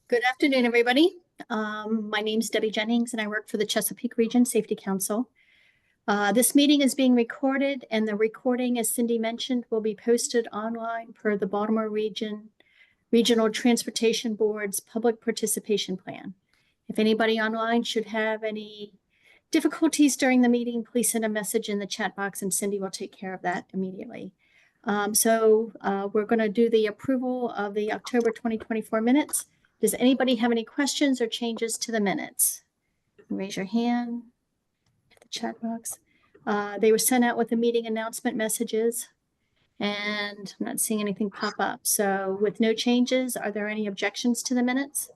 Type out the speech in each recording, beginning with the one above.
Good afternoon, everybody. My name is Debbie Jennings, and I work for the Chesapeake Region Safety Council. This meeting is being recorded, and the recording, as Cindy mentioned, will be posted online per the Baltimore Regional Transportation Board's Public Participation Plan. If anybody online should have any difficulties during the meeting, please send a message in the chat box, and Cindy will take care of that immediately. We're going to do the approval of the October 2024 minutes. Does anybody have any questions or changes to the minutes? Raise your hand at the chat box. They were sent out with the meeting announcement messages, and I'm not seeing anything pop up. So with no changes, are there any objections to the minutes?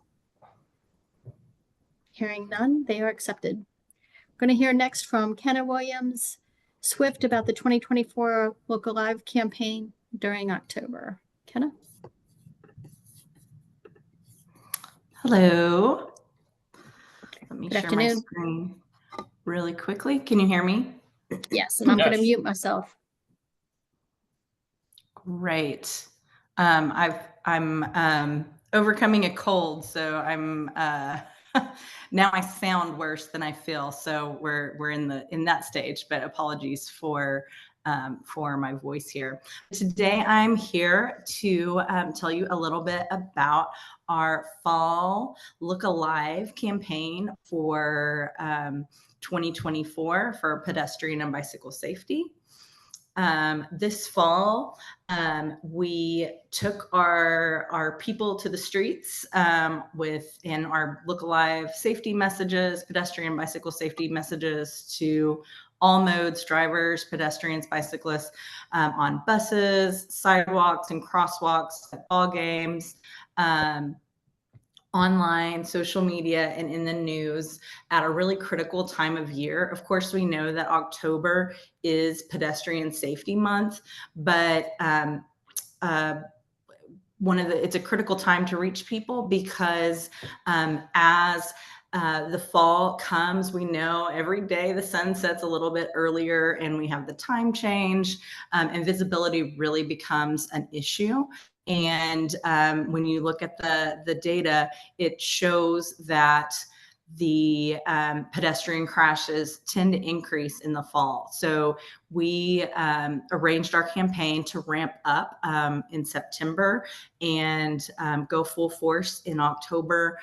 Hearing none, they are accepted. We're going to hear next from Kenna Williams Swift about the 2024 Local Live campaign during October. Kenna? Hello. Let me Good share my afternoon. screen really quickly. Can you hear me? Yes, and I'm going to mute myself. Great. I'm overcoming a cold, so I'm now I sound worse than I feel. So we're in that stage, but apologies for my voice here. Today I'm here to tell you a little bit about our fall Look Alive campaign for 2024 for pedestrian and bicycle safety. This fall, we took our people to the streets in our Look Alive safety messages, pedestrian bicycle safety messages to all modes, drivers, pedestrians, bicyclists, on buses, sidewalks and crosswalks, at ball games, online, social media, and in the news at a really critical time of year. Of course, we know that October is Pedestrian Safety Month, but it's a critical time to reach people because as the fall comes, we know every day the sun sets a little bit earlier and we have the time change, and visibility really becomes an issue. And when you look at the data, it shows that the pedestrian crashes tend to increase in the fall. So we arranged our campaign to ramp up in September and go full force in October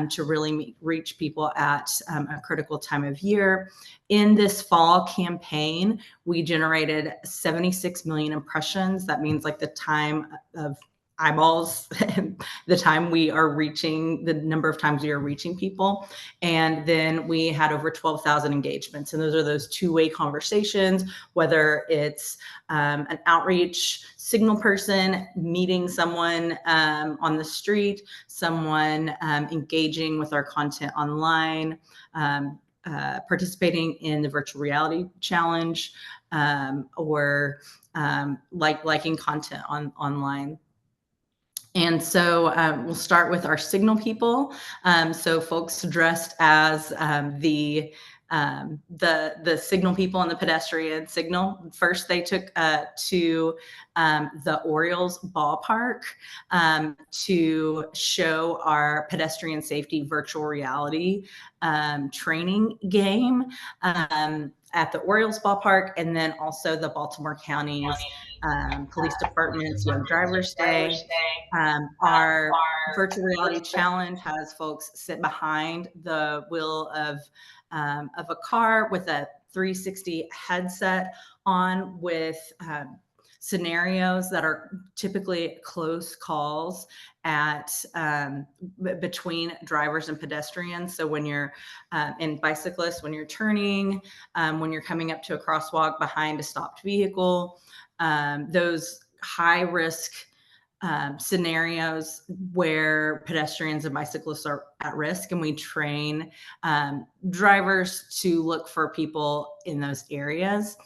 to really reach people at a critical time of year. In this fall campaign, we generated 76 million impressions. That means like the time of eyeballs, the number of times we are reaching people. And then we had over 12,000 engagements. And those are those two-way conversations, whether it's an outreach signal person meeting someone on the street, someone engaging with our content online, participating in the virtual reality challenge, or liking content online. And so we'll start with our signal people. So folks dressed as the signal people and the pedestrian signal. First, they took to the Orioles ballpark to show our pedestrian safety virtual reality training game at the Orioles ballpark, and then also the Baltimore County's police department's Young Drivers Day. Our virtual reality challenge has folks sit behind the wheel of a car with a 360 headset on with scenarios that are typically close calls at between drivers and pedestrians. So when you're in bicyclists, when you're turning, when you're coming up to a crosswalk behind a stopped vehicle, those high risk scenarios where pedestrians and bicyclists are at risk, and we train drivers to look for people in those areas.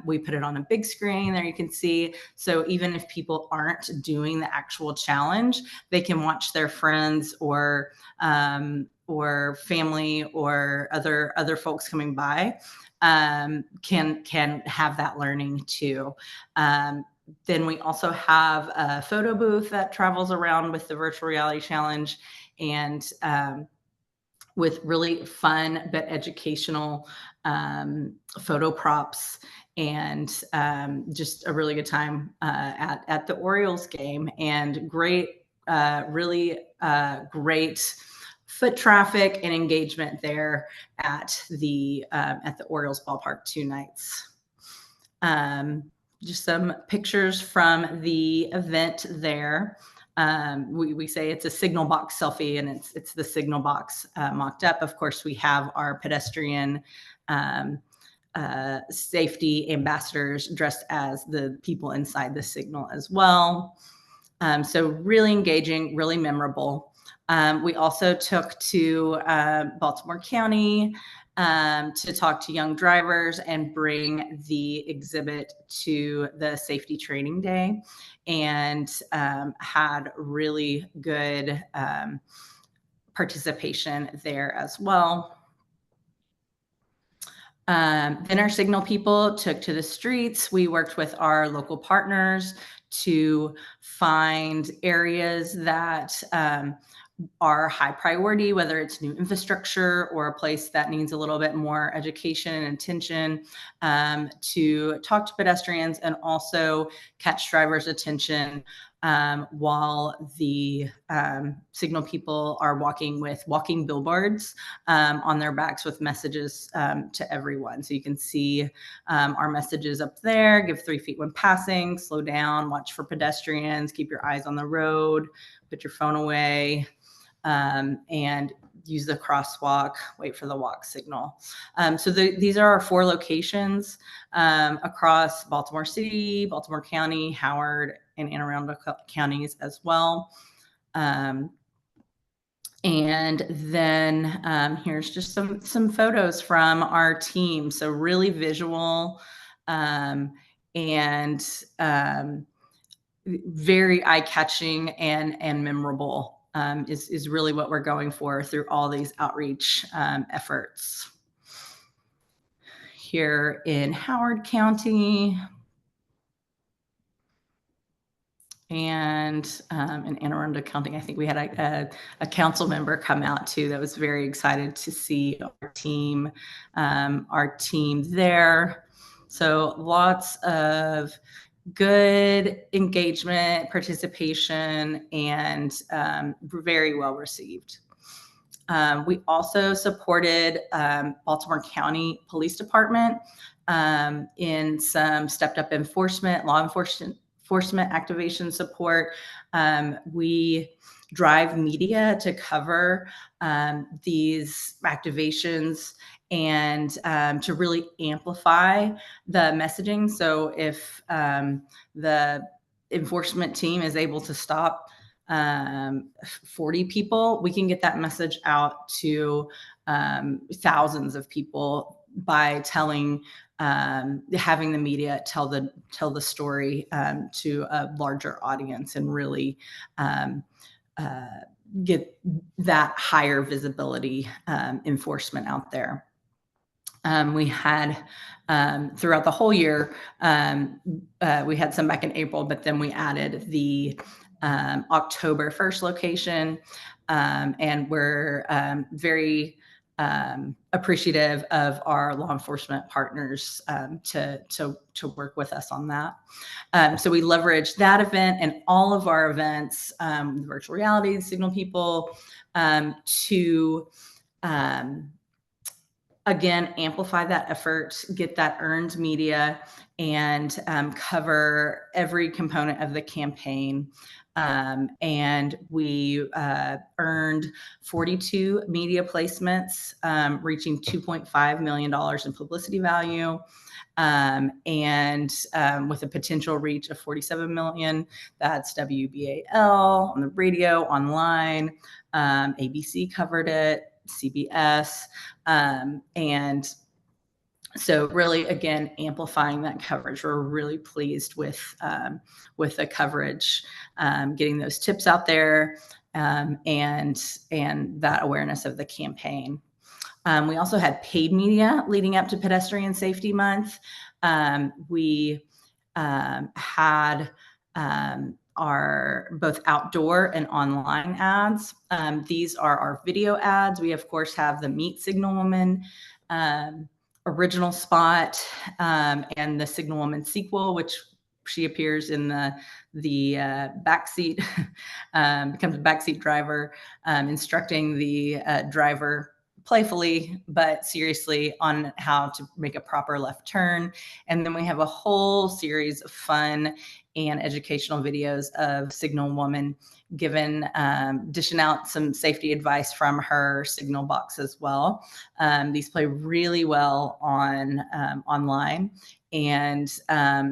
We put it on a big screen there, you can see. So even if people aren't doing the actual challenge, they can watch their friends or family or other folks coming by can have that learning too. Then we also have a photo booth that travels around with the virtual reality challenge, and with really fun but educational photo props, and just a really good time at the Orioles game, and great, really great foot traffic and engagement there at the Orioles ballpark 2 nights. Just some pictures from the event there. We say it's a signal box selfie, and it's the signal box mocked up. Of course, we have our pedestrian safety ambassadors dressed as the people inside the signal as well. So really engaging, really memorable. We also took to Baltimore County to talk to young drivers and bring the exhibit to the safety training day, and had really good participation there as well. Then our signal people took to the streets. We worked with our local partners to find areas that are high priority, whether it's new infrastructure or a place that needs a little bit more education and attention, to talk to pedestrians and also catch drivers' attention while the signal people are walking with walking billboards on their backs with messages to everyone. So you can see our messages up there: give 3 feet when passing, slow down, watch for pedestrians, keep your eyes on the road, put your phone away, and use the crosswalk, wait for the walk signal. So these are our 4 locations across Baltimore City, Baltimore County, Howard, and Anne Arundel counties as well. And then here's just some photos from our team. So really visual and very eye-catching and memorable is really what we're going for through all these outreach efforts. Here in Howard County, and in Anne Arundel County, I think we had a council member come out too that was very excited to see our team there. So lots of good engagement, participation, and very well received. We also supported Baltimore County Police Department in some stepped up law enforcement activation support. We drive media to cover these activations and to really amplify the messaging. So if the enforcement team is able to stop 40 people, we can get that message out to thousands of people by having the media tell the story to a larger audience, and really get that higher visibility enforcement out there. We had throughout the whole year, we had some back in April, but then we added the October 1st location, and we're very appreciative of our law enforcement partners to work with us on that. So we leveraged that event and all of our events, virtual reality, signal people, to again amplify that effort, get that earned media, and cover every component of the campaign. And we earned 42 media placements, reaching $2.5 million in publicity value, and with a potential reach of 47 million. That's WBAL on the radio, online, ABC covered it, CBS, and so really, again, amplifying that coverage. We're really pleased with the coverage, getting those tips out there, and that awareness of the campaign. We also had paid media leading up to Pedestrian Safety Month. We had our both outdoor and online ads. These are our video ads. We, of course, have the Meet Signal Woman original spot and the Signal Woman sequel, which she appears in the backseat, becomes a backseat driver, instructing the driver playfully but seriously on how to make a proper left turn. And then we have a whole series of fun and educational videos of Signal Woman given, dishing out some safety advice from her signal box as well. These play really well on online. And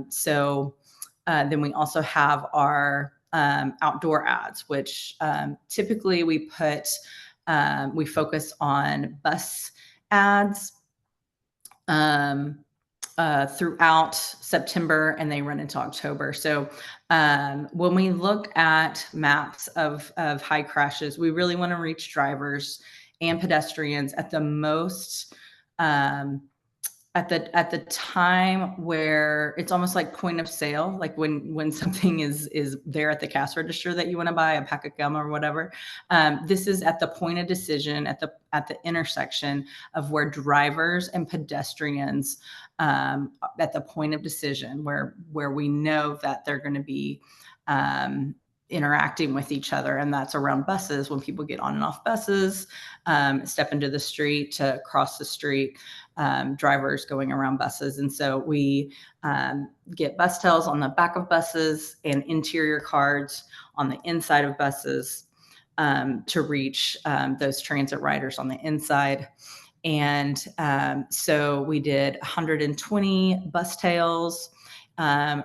so then we also have our outdoor ads, which typically we focus on bus ads throughout September, and they run into October. So when we look at maps of high crashes, we really want to reach drivers and pedestrians at the most at the time where it's almost like point of sale, like when something is there at the cash register that you want to buy a pack of gum or whatever. This is at the point of decision, at the intersection of where drivers and pedestrians at the point of decision where we know that they're going to be interacting with each other, and that's around buses when people get on and off buses, step into the street to cross the street, drivers going around buses. And so we get bus tells on the back of buses and interior cards on the inside of buses to reach those transit riders on the inside. And so we did 120 bus tails,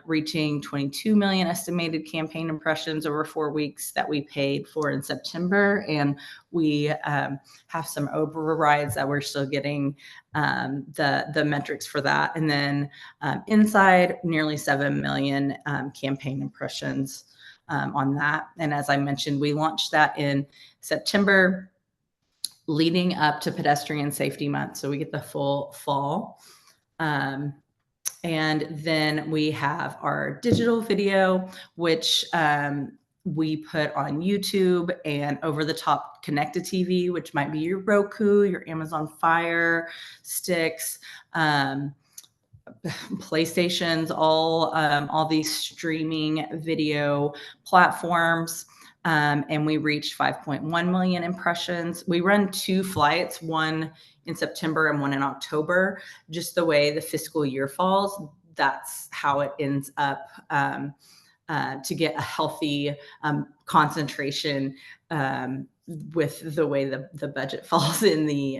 reaching 22 million estimated campaign impressions over 4 weeks that we paid for in September. And we have some overrides that we're still getting the metrics for that. And then inside, nearly 7 million campaign impressions on that. And as I mentioned, we launched that in September, leading up to Pedestrian Safety Month. So we get the full fall. And then we have our digital video, which we put on YouTube and over-the-top connected TV, which might be your Roku, your Amazon Fire sticks, PlayStations, all these streaming video platforms. And we reached 5.1 million impressions. We run 2 flights, one in September and one in October. Just the way the fiscal year falls, that's how it ends up to get a healthy concentration with the way the budget falls in the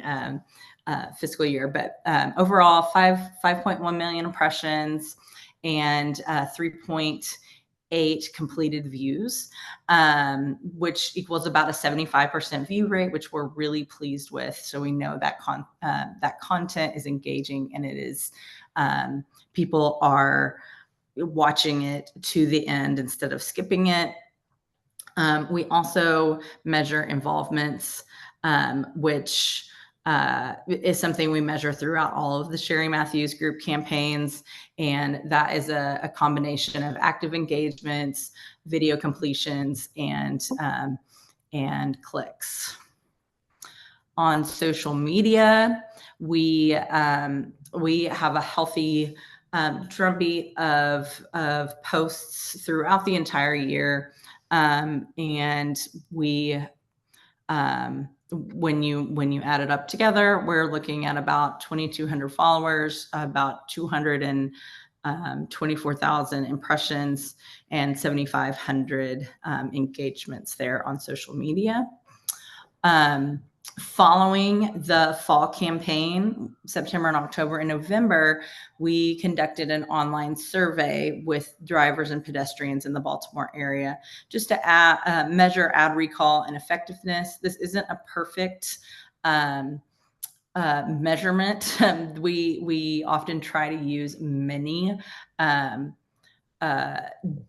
fiscal year. But overall, 5.1 million impressions and 3.8 completed views, which equals about a 75% view rate, which we're really pleased with. So we know that that content is engaging, and it is people are watching it to the end instead of skipping it. We also measure involvements, which is something we measure throughout all of the Sherry Matthews Group campaigns. And that is a combination of active engagements, video completions, and clicks. On social media, we have a healthy drumbeat of posts throughout the entire year. And we when you add it up together, we're looking at about 2,200 followers, about 224,000 impressions, and 7,500 engagements there on social media. Following the fall campaign, September and October and November, we conducted an online survey with drivers and pedestrians in the Baltimore area just to measure ad recall and effectiveness. This isn't a perfect measurement. We often try to use many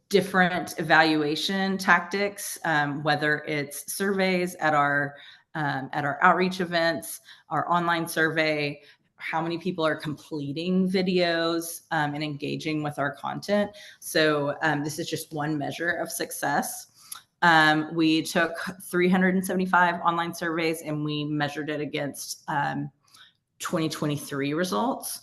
different evaluation tactics, whether it's surveys at our outreach events, our online survey, how many people are completing videos and engaging with our content. So this is just one measure of success. We took 375 online surveys and we measured it against 2023 results.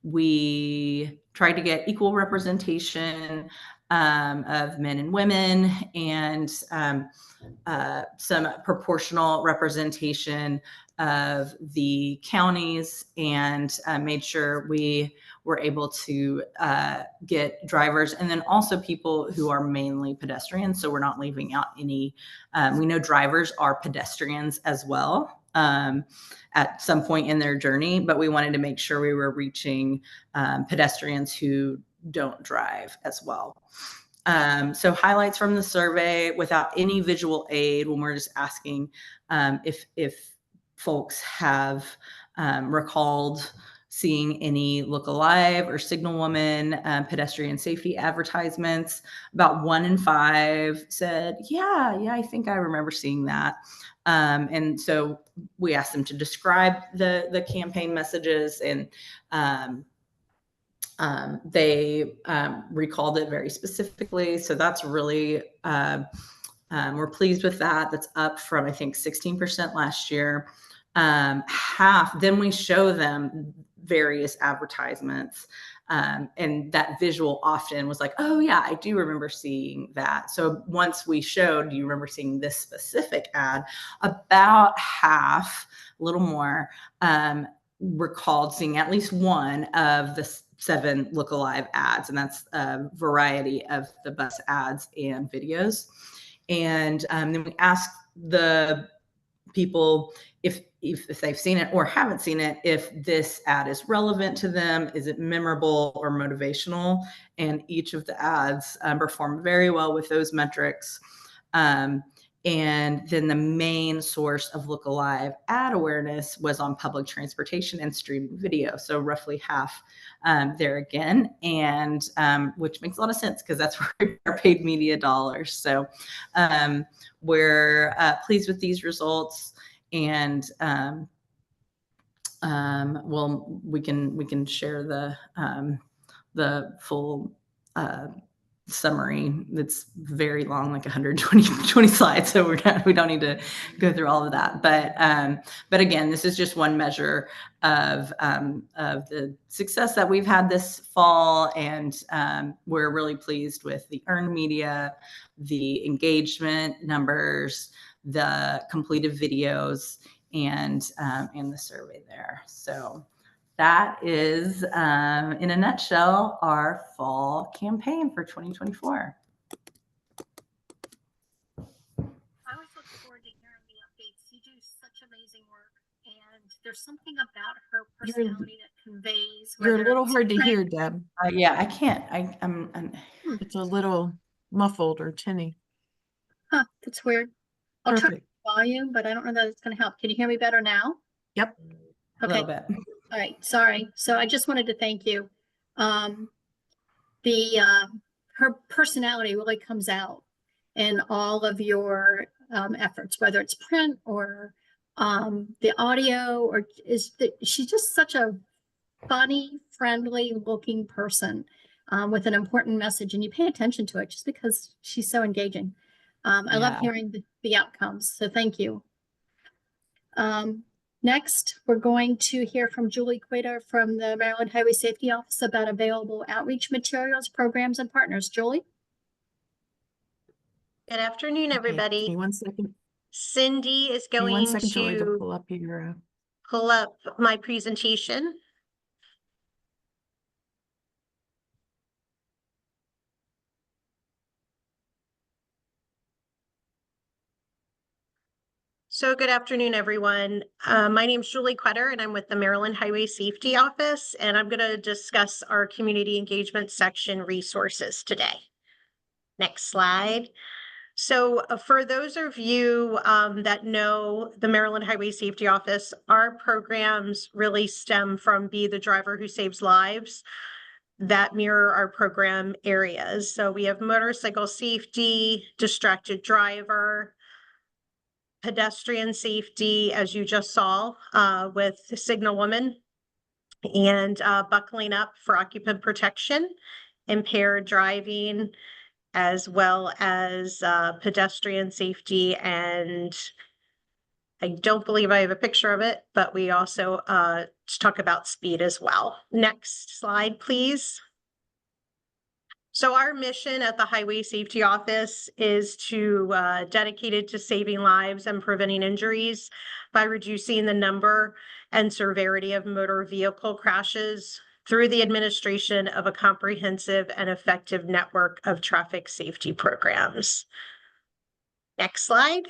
We tried to get equal representation of men and women, and some proportional representation of the counties, and made sure we were able to get drivers, and then also people who are mainly pedestrians. So we're not leaving out any. We know drivers are pedestrians as well at some point in their journey, but we wanted to make sure we were reaching pedestrians who don't drive as well. So highlights from the survey without any visual aid, when we're just asking if folks have recalled seeing any Look Alive or Signal Woman pedestrian safety advertisements. About 1 in 5 said, yeah, I think I remember seeing that. And so we asked them to describe the campaign messages, and they recalled it very specifically. So that's really, we're pleased with that. That's up from, I think, 16% last year. Then we show them various advertisements. And that visual often was like, oh yeah, I do remember seeing that. So once we showed, do you remember seeing this specific ad? About half, a little more, recalled seeing at least one of the 7 Look Alive ads, and that's a variety of the bus ads and videos. And then we asked the people if they've seen it or haven't seen it, if this ad is relevant to them, is it memorable or motivational? And each of the ads performed very well with those metrics. And then the main source of Look Alive ad awareness was on public transportation and streaming video. So roughly half there again, and which makes a lot of sense because that's where our paid media dollars. So we're pleased with these results, and well, we can share the full summary. That's very long, like 120 slides. So we don't need to go through all of that. But again, this is just one measure of the success that we've had this fall, and we're really pleased with the earned media, the engagement numbers, the completed videos, and the survey there. So that is, in a nutshell, our fall campaign for 2024. I always look forward to hearing the updates. You do such amazing work, and there's something about her personality that conveys. You're a little hard to hear, Deb. Yeah, I can't. I'm It's a little muffled or tinny. Huh, that's weird. I'll turn Perfect. the volume, but I don't know that it's going to help. Can you hear me better now? Yep. a Okay. little bit. All right. Sorry. So I just wanted to thank you. Her personality really comes out in all of your efforts, whether it's print or the audio, or she's just such a funny, friendly looking person with an important message, and you pay attention to it just because she's so engaging. I love Yeah. hearing the outcomes. So thank you. Next, we're going to hear from Julie Quitter from the Maryland Highway Safety Office about available outreach materials, programs, and partners. Julie? Good afternoon, everybody. Okay, give me 1 second. Cindy is Give me 1 going second, Julie, to to pull up your. pull up my presentation. So good afternoon, everyone. My name is Julie Quetter, and I'm with the Maryland Highway Safety Office, and I'm going to discuss our community engagement section resources today. Next slide. So for those of you that know the Maryland Highway Safety Office, our programs really stem from Be the Driver Who Saves Lives that mirror our program areas. So we have motorcycle safety, distracted driver, pedestrian safety, as you just saw, with the signal woman, and buckling up for occupant protection, impaired driving, as well as pedestrian safety. And I don't believe I have a picture of it, but we also talk about speed as well. Next slide, please. So our mission at the Highway Safety Office is dedicated to saving lives and preventing injuries by reducing the number and severity of motor vehicle crashes through the administration of a comprehensive and effective network of traffic safety programs. Next slide.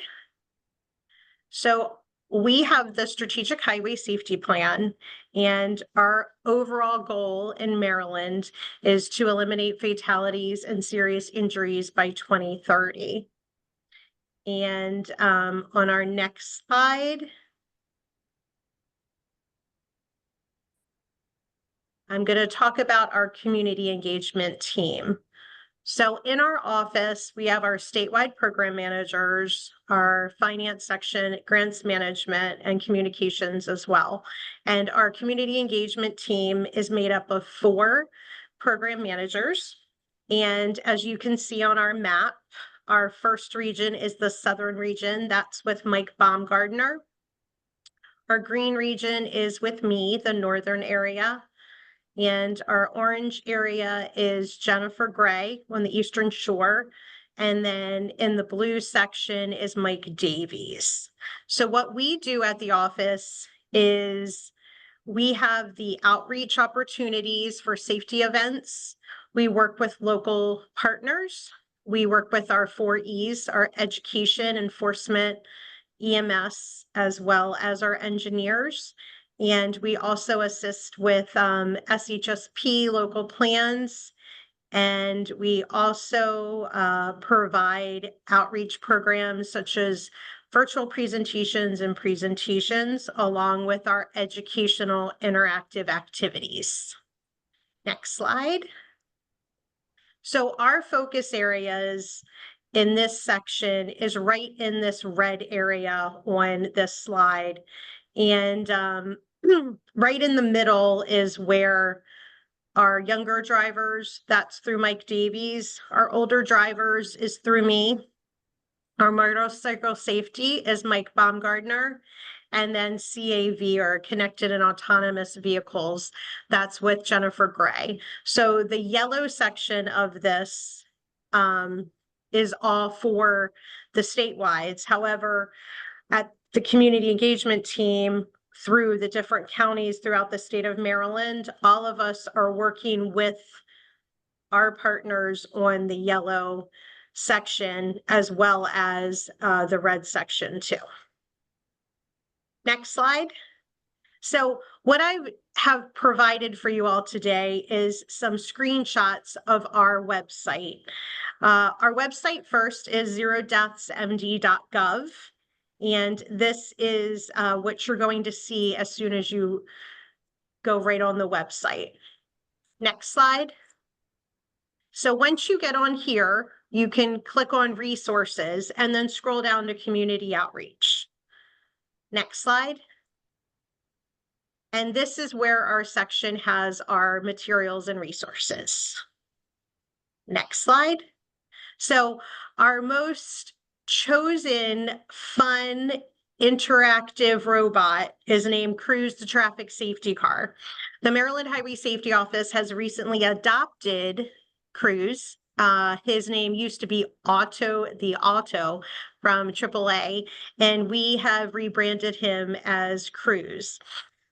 So we have the Strategic Highway Safety Plan, and our overall goal in Maryland is to eliminate fatalities and serious injuries by 2030. And on our next slide, I'm going to talk about our community engagement team. So in our office, we have our statewide program managers, our finance section, grants management, and communications as well. And our community engagement team is made up of 4 program managers. And as you can see on our map, our first region is the Southern region. That's with Mike Baumgardner. Our green region is with me, the Northern area. And our orange area is Jennifer Gray on the Eastern Shore. And then in the blue section is Mike Davies. So what we do at the office is we have the outreach opportunities for safety events. We work with local partners. We work with our 4 E's, our education, enforcement, EMS, as well as our engineers. And we also assist with SHSP local plans. And we also provide outreach programs such as virtual presentations and presentations, along with our educational interactive activities. Next slide. So our focus areas in this section is right in this red area on this slide. And right in the middle is where our younger drivers, that's through Mike Davies. Our older drivers is through me. Our motorcycle safety is Mike Baumgardner. And then CAV, or connected and autonomous vehicles, that's with Jennifer Gray. So the yellow section of this is all for the statewide. However, at the community engagement team, through the different counties throughout the state of Maryland, all of us are working with our partners on the yellow section, as well as the red section too. Next slide. So what I have provided for you all today is some screenshots of our website. Our website first is zerodeathsmd.gov. And this is what you're going to see as soon as you go right on the website. Next slide. So once you get on here, you can click on resources and then scroll down to community outreach. Next slide. And this is where our section has our materials and resources. Next slide. So our most chosen, fun, interactive robot is named Cruise, the traffic safety car. The Maryland Highway Safety Office has recently adopted Cruise. His name used to be Auto from AAA, and we have rebranded him as Cruise.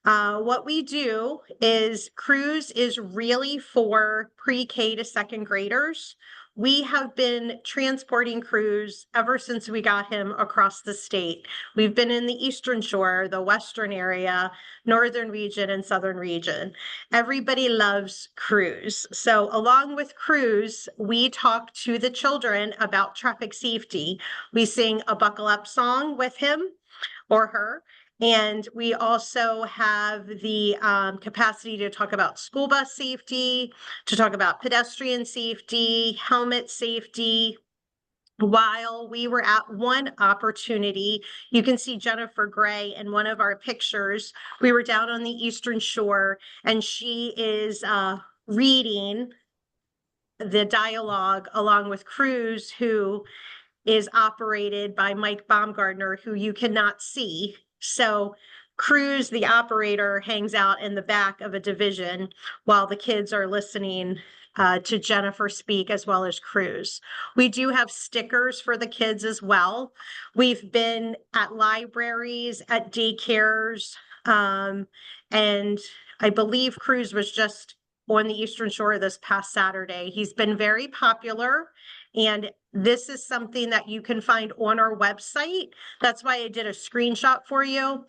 What we do is Cruise is really for pre-K to 2nd graders. We have been transporting Cruise ever since we got him across the state. We've been in the Eastern Shore, the Western area, Northern region, and Southern region. Everybody loves Cruise. So along with Cruise, we talk to the children about traffic safety. We sing a buckle up song with him or her. And we also have the capacity to talk about school bus safety, to talk about pedestrian safety, helmet safety. while we were at one opportunity, you can see Jennifer Gray in one of our pictures. We were down on the Eastern Shore, and she is reading the dialogue along with Cruz, who is operated by Mike Baumgartner, who you cannot see. So Cruz, the operator, hangs out in the back of a division while the kids are listening to Jennifer speak, as well as Cruz. We do have stickers for the kids as well. We've been at libraries, at daycares, and I believe Cruz was just on the Eastern Shore this past Saturday. He's been very popular, and this is something that you can find on our website. That's why I did a screenshot for you.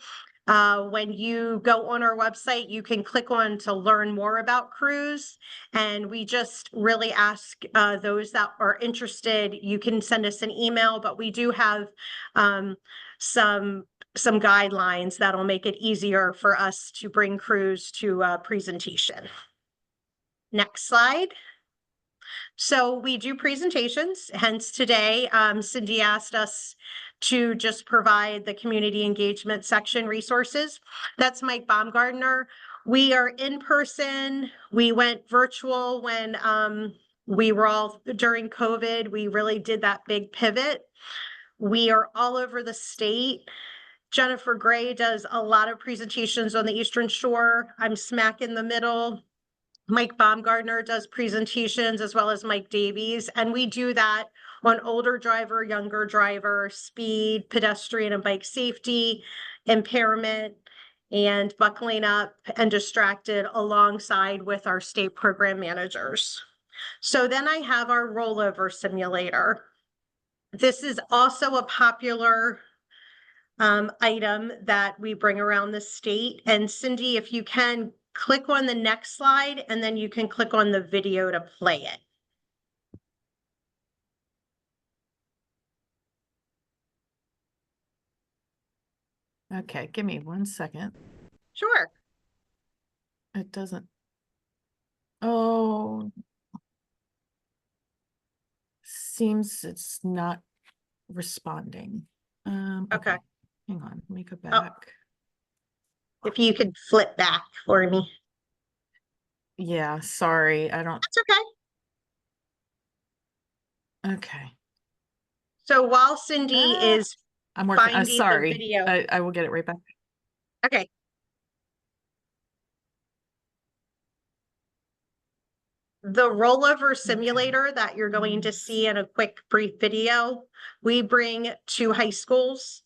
When you go on our website, you can click on to learn more about Cruz. And we just really ask those that are interested, you can send us an email, but we do have some guidelines that'll make it easier for us to bring Cruz to a presentation. Next slide. So we do presentations, hence today, Cindy asked us to just provide the community engagement section resources. That's Mike Baumgartner. We are in person. We went virtual when we were all during COVID. We really did that big pivot. We are all over the state. Jennifer Gray does a lot of presentations on the Eastern Shore. I'm smack in the middle. Mike Baumgartner does presentations, as well as Mike Davies, and we do that on older driver, younger driver, speed, pedestrian and bike safety, impairment, and buckling up and distracted, alongside with our state program managers. So then I have our rollover simulator. This is also a popular item that we bring around the state. And Cindy, if you can, click on the next slide, and then you can click on the video to play it. Okay, give me 1 second. Sure. It doesn't. Oh. Seems it's not responding. Okay. Hang on, let me go back. If you could flip back for me. Yeah, sorry, I don't. That's okay. Okay. So while Cindy is I'm working. finding the Sorry. video. I will get it right back. Okay. The rollover simulator that you're going to see in a quick brief video, we bring to high schools.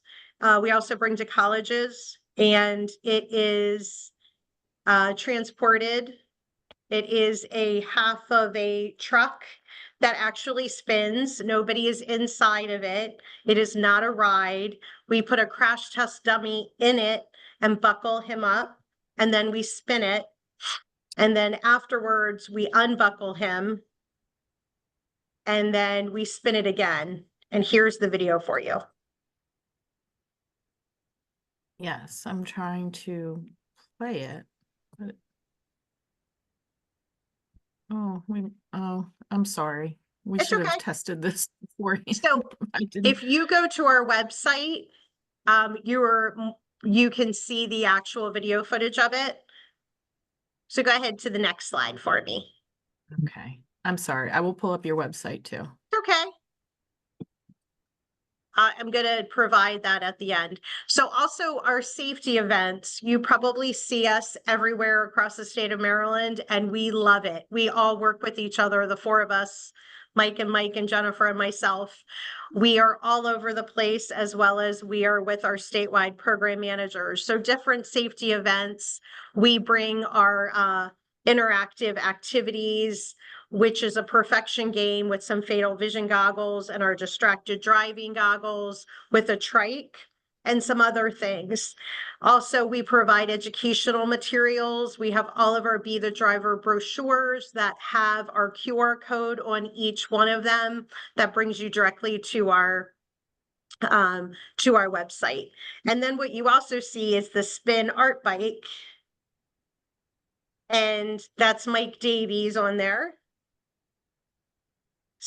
We also bring to colleges, and it is transported. It is a half of a truck that actually spins. Nobody is inside of it. It is not a ride. We put a crash test dummy in it and buckle him up, and then we spin it. And then afterwards, we unbuckle him, and then we spin it again. And here's the video for you. Yes, I'm trying to play it. But... Oh, I'm sorry. We It's should have okay. tested this before. So if you go to our website, you can see the actual video footage of it. So go ahead to the next slide for me. Okay, I'm sorry. I will pull up your website too. Okay. I'm going to provide that at the end. So also our safety events, you probably see us everywhere across the state of Maryland, and we love it. We all work with each other, the four of us, Mike and Jennifer and myself. We are all over the place, as well as we are with our statewide program managers. So different safety events, we bring our interactive activities, which is a perfection game with some fatal vision goggles and our distracted driving goggles with a trike and some other things. Also, we provide educational materials. We have all of our Be the Driver brochures that have our QR code on each one of them that brings you directly to our website. And then what you also see is the spin art bike. And that's Mike Davies on there.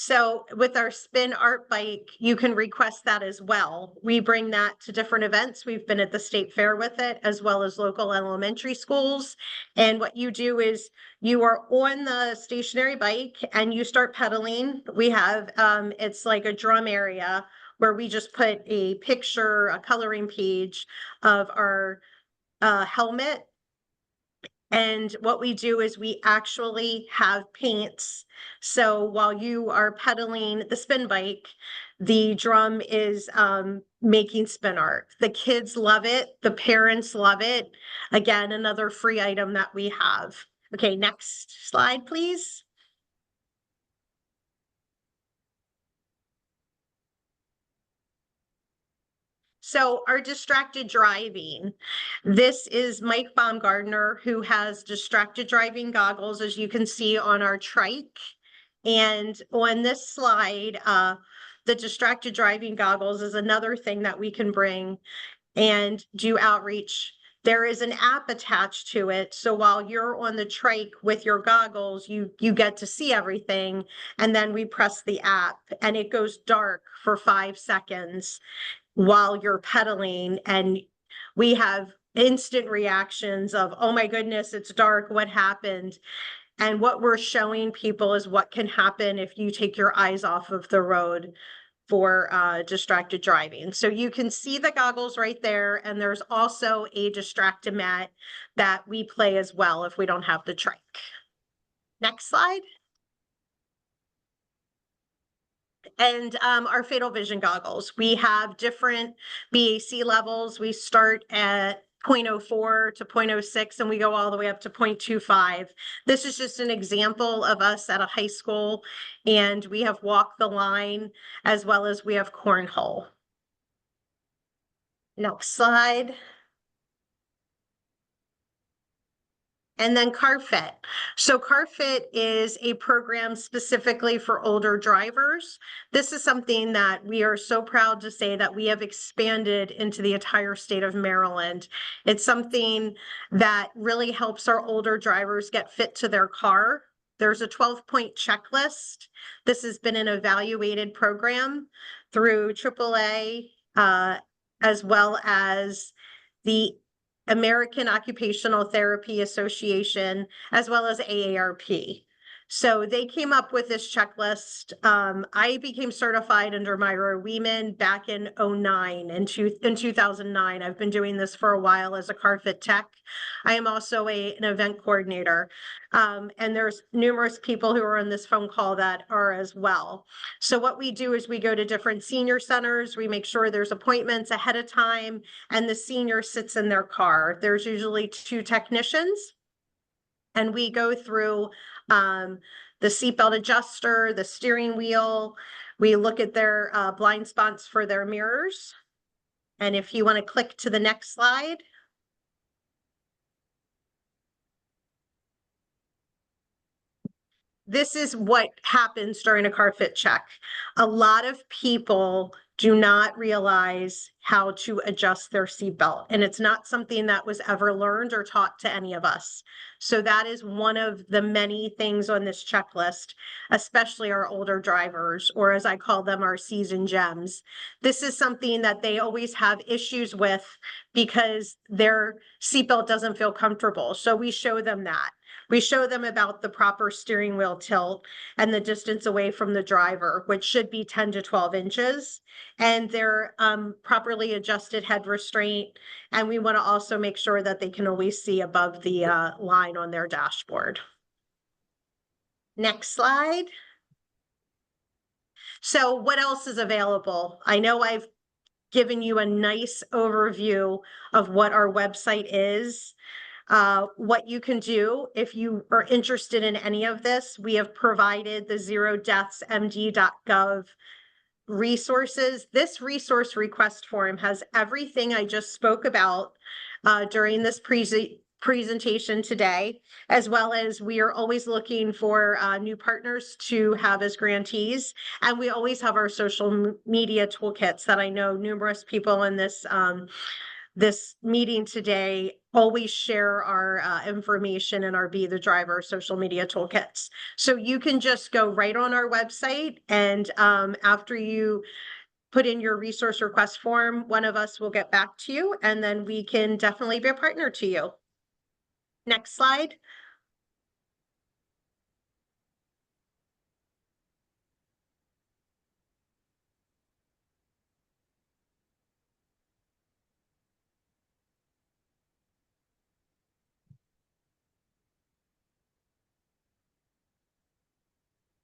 So with our spin art bike, you can request that as well. We bring that to different events. We've been at the state fair with it, as well as local elementary schools. And what you do is you are on the stationary bike and you start pedaling. We have, it's like a drum area where we just put a picture, a coloring page of our helmet. And what we do is we actually have paints. So while you are pedaling the spin bike, the drum is making spin art. The kids love it. The parents love it. Again, another free item that we have. Okay, next slide, please. So our distracted driving, this is Mike Baumgardner, who has distracted driving goggles, as you can see on our trike. And on this slide, the distracted driving goggles is another thing that we can bring and do outreach. There is an app attached to it. So while you're on the trike with your goggles, you get to see everything. And then we press the app and it goes dark for 5 seconds while you're pedaling, and we have instant reactions of, oh my goodness, it's dark, what happened? And what we're showing people is what can happen if you take your eyes off of the road for distracted driving. So you can see the goggles right there, and there's also a Distract-O-Mat that we play as well if we don't have the trike. Next slide. And our Fatal Vision goggles, we have different BAC levels. We start at 0.04 to 0.06 and we go all the way up to 0.25. This is just an example of us at a high school, and we have Walk the Line as well as we have cornhole. Next slide. And then CarFit. So CarFit is a program specifically for older drivers. This is something that we are so proud to say that we have expanded into the entire state of Maryland. It's something that really helps our older drivers get fit to their car. There's a 12-point checklist. This has been an evaluated program through AAA, as well as the American Occupational Therapy Association, as well as AARP. So they came up with this checklist. I became certified under Myra Weeman back in 2009. In 2009, I've been doing this for a while as a CarFit tech. I am also an event coordinator. And there's numerous people who are on this phone call that are as well. So what we do is we go to different senior centers. We make sure there's appointments ahead of time, and the senior sits in their car. There's usually 2 technicians, and we go through the seatbelt adjuster, the steering wheel. We look at their blind spots for their mirrors. And if you want to click to the next slide. This is what happens during a CarFit check. A lot of people do not realize how to adjust their seatbelt, and it's not something that was ever learned or taught to any of us. So that is one of the many things on this checklist, especially our older drivers, or as I call them, our seasoned gems. This is something that they always have issues with because their seatbelt doesn't feel comfortable. So we show them that. We show them about the proper steering wheel tilt and the distance away from the driver, which should be 10 to 12 inches, and their properly adjusted head restraint. And we want to also make sure that they can always see above the line on their dashboard. Next slide. So what else is available? I know I've given you a nice overview of what our website is. What you can do if you are interested in any of this, we have provided the zerodeathsmd.gov resources. This resource request form has everything I just spoke about during this presentation today, as well as we are always looking for new partners to have as grantees. And we always have our social media toolkits that I know numerous people in this this meeting today, always share our information in our Be the Driver social media toolkits. So you can just go right on our website, and after you put in your resource request form, one of us will get back to you, and then we can definitely be a partner to you. Next slide.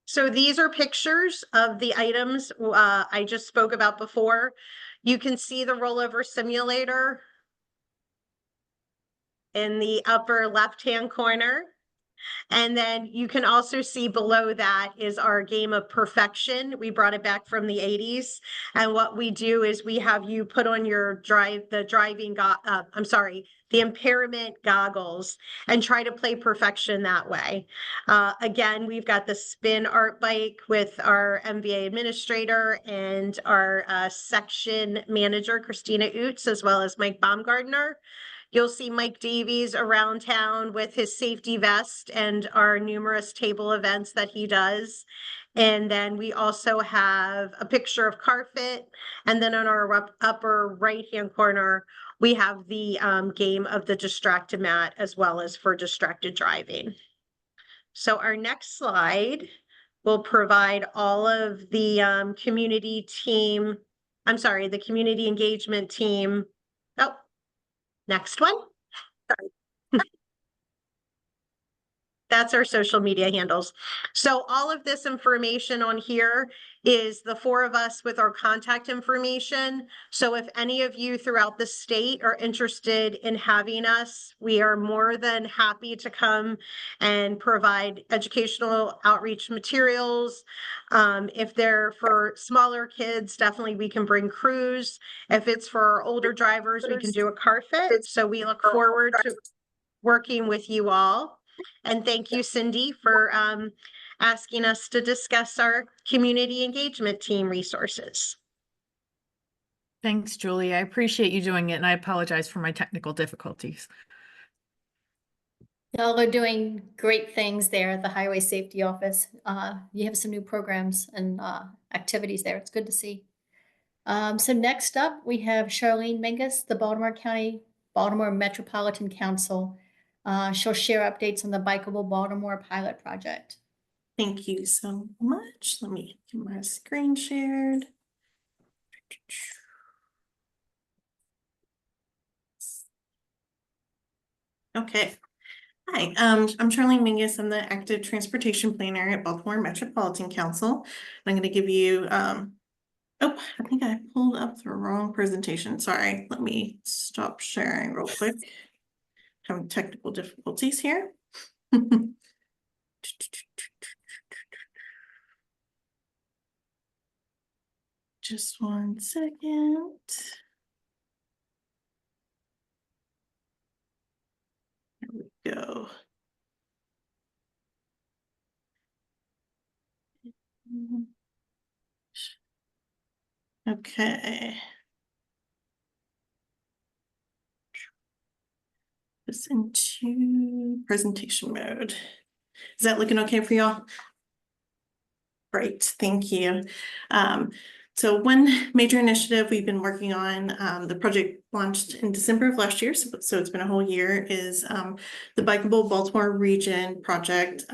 So these are pictures of the items I just spoke about before. You can see the rollover simulator in the upper left-hand corner. And then you can also see below that is our game of perfection. We brought it back from the 80s. And what we do is we have you put on your the impairment goggles and try to play perfection that way. Again, we've got the spin art bike with our MVA administrator and our section manager, Christina Oots, as well as Mike Baumgardner. You'll see Mike Davies around town with his safety vest and our numerous table events that he does. And then we also have a picture of CarFit. And then on our upper right-hand corner, we have the game of the distracted mat, as well as for distracted driving. So our next slide will provide all of the community engagement team. Oh, next one. That's our social media handles. So all of this information on here is the four of us with our contact information. So if any of you throughout the state are interested in having us, we are more than happy to come and provide educational outreach materials. If they're for smaller kids, definitely we can bring crews. If it's for older drivers, we can do a car fit. So we look forward to working with you all. And thank you, Cindy, for asking us to discuss our community engagement team resources. Thanks, Julie. I appreciate you doing it, and I apologize for my technical difficulties. Y'all are doing great things there at the Highway Safety Office. You have some new programs and activities there. It's good to see. So next up, we have Charlene Mingus, the Baltimore Metropolitan Council. She'll share updates on the Bikeable Baltimore pilot project. Thank you so much. Let me get my screen shared. Okay. Hi, I'm Charlene Mingus. I'm the active transportation planner at Baltimore Metropolitan Council. I'm going to give you, oh, I think I pulled up the wrong presentation. Sorry, let me stop sharing real quick. Having technical difficulties here. Just 1 second. There we go. Okay. This into presentation mode. Is that looking okay for y'all? Great, thank you. So one major initiative we've been working on, the project launched in December of last year, so it's been a whole year, is the Bikeable Baltimore Region project,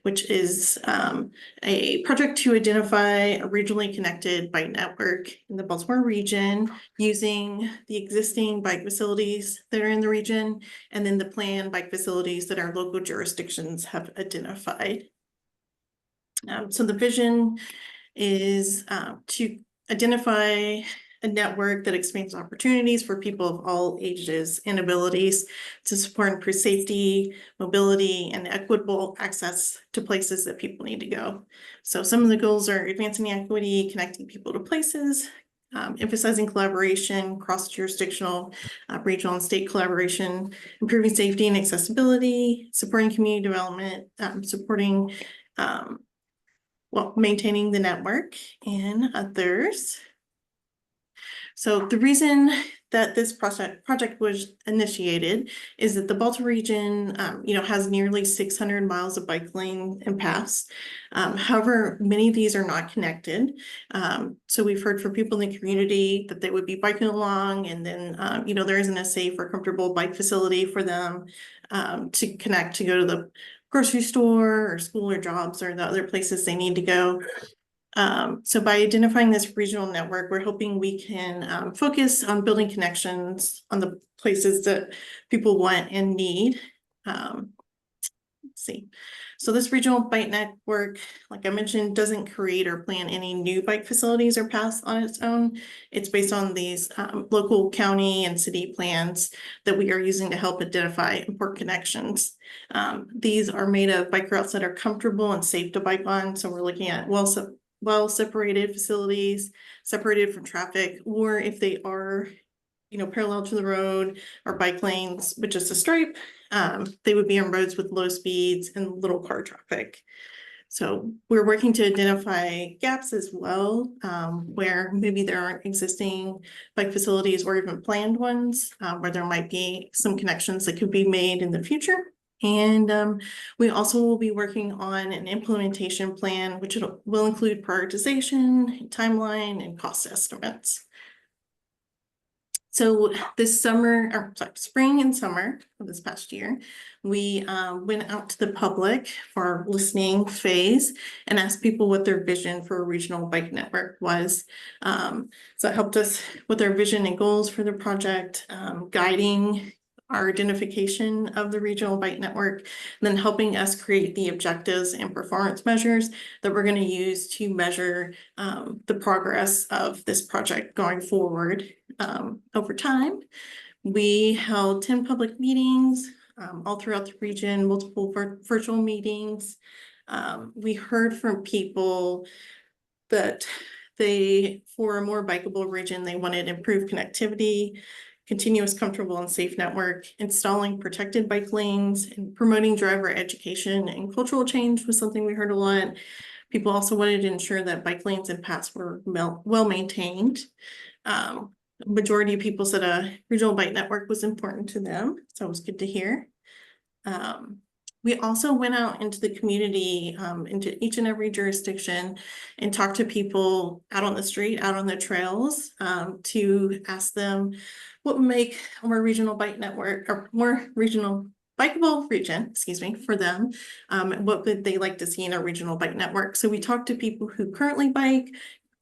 which is a project to identify a regionally connected bike network in the Baltimore region using the existing bike facilities that are in the region and then the planned bike facilities that our local jurisdictions have identified. So the vision is to identify a network that expands opportunities for people of all ages and abilities to support improve safety, mobility, and equitable access to places that people need to go. So some of the goals are advancing equity, connecting people to places, emphasizing collaboration, cross-jurisdictional, regional and state collaboration, improving safety and accessibility, supporting community development, supporting maintaining the network and others. So the reason that this project was initiated is that the Baltimore region, has nearly 600 miles of bike lane and paths. However, many of these are not connected. So we've heard from people in the community that they would be biking along, and then, there isn't a safe or comfortable bike facility for them to connect to go to the grocery store or school or jobs or the other places they need to go. So by identifying this regional network, we're hoping we can focus on building connections on the places that people want and need. Let's see. So this regional bike network, like I mentioned, doesn't create or plan any new bike facilities or paths on its own. It's based on these local county and city plans that we are using to help identify important connections. These are made of bike routes that are comfortable and safe to bike on. So we're looking at well-separated facilities, separated from traffic, or if they are, parallel to the road or bike lanes, but just a stripe, they would be on roads with low speeds and little car traffic. So we're working to identify gaps as well, where maybe there aren't existing bike facilities or even planned ones, where there might be some connections that could be made in the future. And we also will be working on an implementation plan, which will include prioritization, timeline, and cost estimates. So this spring and summer of this past year, we went out to the public for our listening phase and asked people what their vision for a regional bike network was. So it helped us with our vision and goals for the project, guiding our identification of the regional bike network, and then helping us create the objectives and performance measures that we're going to use to measure the progress of this project going forward over time. We held 10 public meetings all throughout the region, multiple virtual meetings. We heard from people that for a more bikeable region, they wanted improved connectivity, continuous, comfortable, and safe network, installing protected bike lanes, and promoting driver education and cultural change was something we heard a lot. People also wanted to ensure that bike lanes and paths were well maintained. Majority of people said a regional bike network was important to them, so it was good to hear. We also went out into the community, into each and every jurisdiction, and talked to people out on the street, out on the trails, to ask them what would make a more regional bike network or more regional bikeable region, for them. What would they like to see in a regional bike network? So we talked to people who currently bike,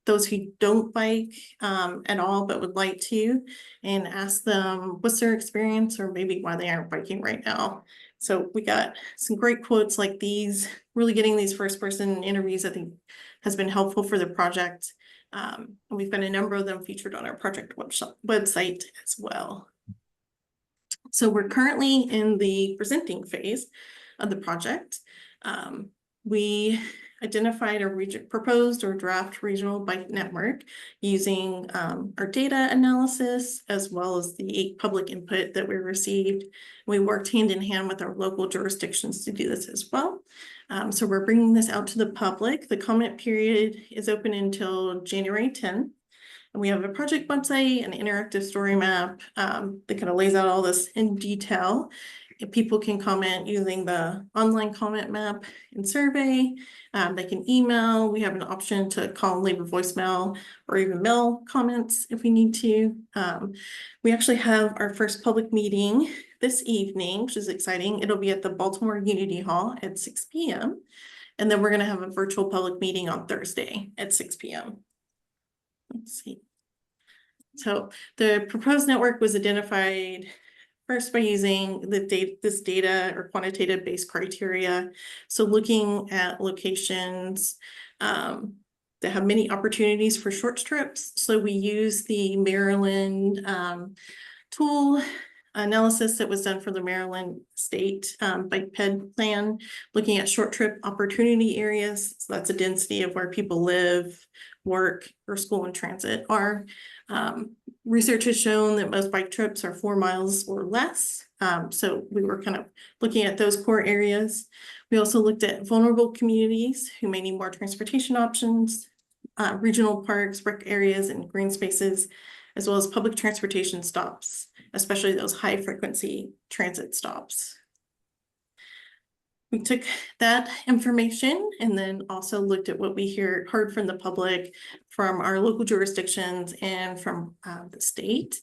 those who don't bike at all but would like to, and ask them what's their experience or maybe why they aren't biking right now. So we got some great quotes like these. Really getting these first-person interviews, I think, has been helpful for the project. And we've got a number of them featured on our project website as well. So we're currently in the presenting phase of the project. We identified a proposed or draft regional bike network using our data analysis as well as the public input that we received. We worked hand in hand with our local jurisdictions to do this as well. So we're bringing this out to the public. The comment period is open until January 10th. And we have a project website, an interactive story map that kind of lays out all this in detail. If people can comment using the online comment map and survey. They can email. We have an option to call, leave a voicemail, or even mail comments if we need to. We actually have our first public meeting this evening, which is exciting. It'll be at the Baltimore Unity Hall at 6 p.m. And then we're going to have a virtual public meeting on Thursday at 6 p.m. Let's see. So the proposed network was identified first by using this data or quantitative based criteria. So looking at locations that have many opportunities for short trips. So we use the Maryland tool analysis that was done for the Maryland State Bike Ped Plan, looking at short trip opportunity areas. So that's a density of where people live, work, or school and transit are. Research has shown that most bike trips are 4 miles or less. So we were kind of looking at those core areas. We also looked at vulnerable communities who may need more transportation options, regional parks, rec areas, and green spaces, as well as public transportation stops, especially those high frequency transit stops. We took that information and then also looked at what we heard from the public, from our local jurisdictions and from the state.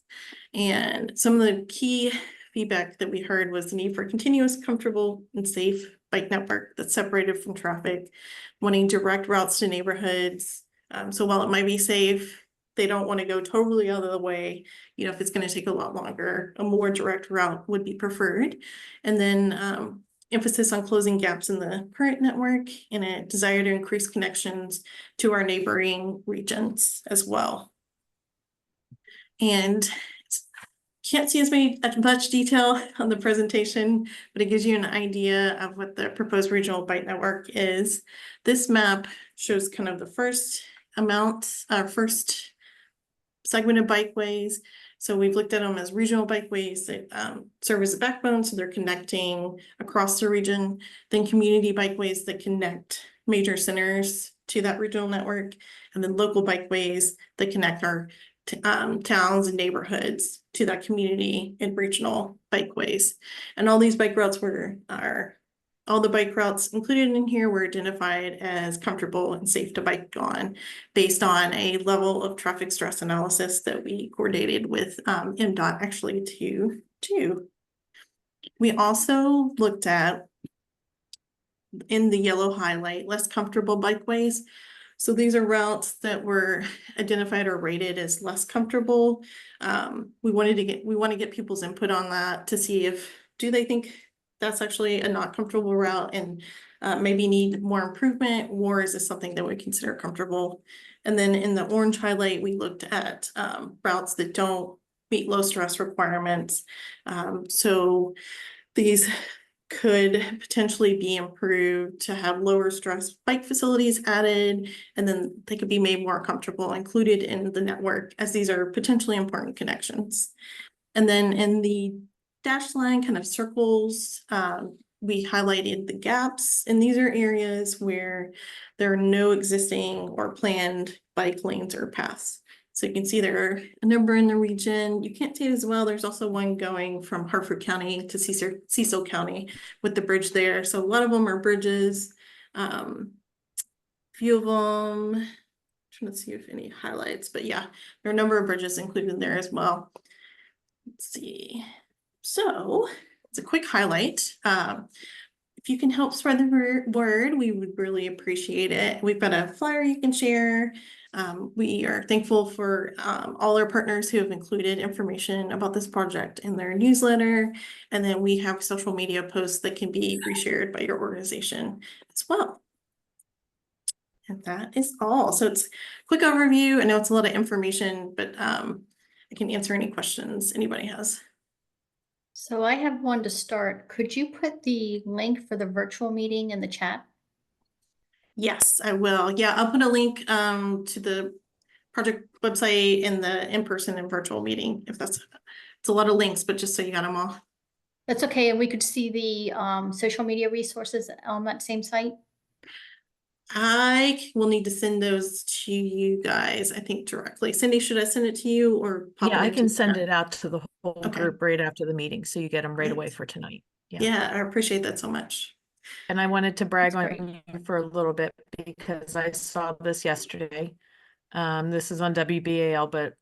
And some of the key feedback that we heard was the need for continuous, comfortable, and safe bike network that's separated from traffic, wanting direct routes to neighborhoods. So while it might be safe, they don't want to go totally out of the way. You know, if it's going to take a lot longer, a more direct route would be preferred. And then emphasis on closing gaps in the current network and a desire to increase connections to our neighboring regions as well. And can't see as much detail on the presentation, but it gives you an idea of what the proposed regional bike network is. This map shows kind of the first segment of bikeways. So we've looked at them as regional bikeways that serve as a backbone, so they're connecting across the region. Then community bikeways that connect major centers to that regional network, and then local bikeways that connect our towns and neighborhoods to that community and regional bikeways. And all these bike routes all the bike routes included in here were identified as comfortable and safe to bike on based on a level of traffic stress analysis that we coordinated with MDOT actually to do. We also looked at, in the yellow highlight, less comfortable bikeways. So these are routes that were identified or rated as less comfortable. We want to get people's input on that to see do they think that's actually a not comfortable route and maybe need more improvement, or is this something that we consider comfortable? And then in the orange highlight, we looked at routes that don't meet low stress requirements. So these could potentially be improved to have lower stress bike facilities added, and then they could be made more comfortable, included in the network, as these are potentially important connections. And then in the dashed line kind of circles, we highlighted the gaps, and these are areas where there are no existing or planned bike lanes or paths. So you can see there are a number in the region. You can't see it as well. There's also one going from Hartford County to Cecil County with the bridge there. So a lot of them are bridges. Few of them, I'm trying to see if any highlights, but yeah, there are a number of bridges included there as well. Let's see. So it's a quick highlight. If you can help spread the word, we would really appreciate it. We've got a flyer you can share. We are thankful for all our partners who have included information about this project in their newsletter. And then we have social media posts that can be reshared by your organization as well. And that is all. So it's a quick overview. I know it's a lot of information, but I can answer any questions anybody has. So I have one to start. Could you put the link for the virtual meeting in the chat? Yes, I will. Yeah, I'll put a link to the project website and the in-person and virtual meeting, if it's a lot of links, but just so you got them all. That's okay. And we could see the social media resources on that same site. I will need to send those to you guys, I think, directly. Cindy, should I send it to you or pop Yeah, it I into can the send chat? it out to the whole Okay. group right after the meeting, so you get them right Great. away for tonight. Yeah, I appreciate that so much. And I wanted to brag That's on you for a little bit because I saw this yesterday. This is on WBAL, but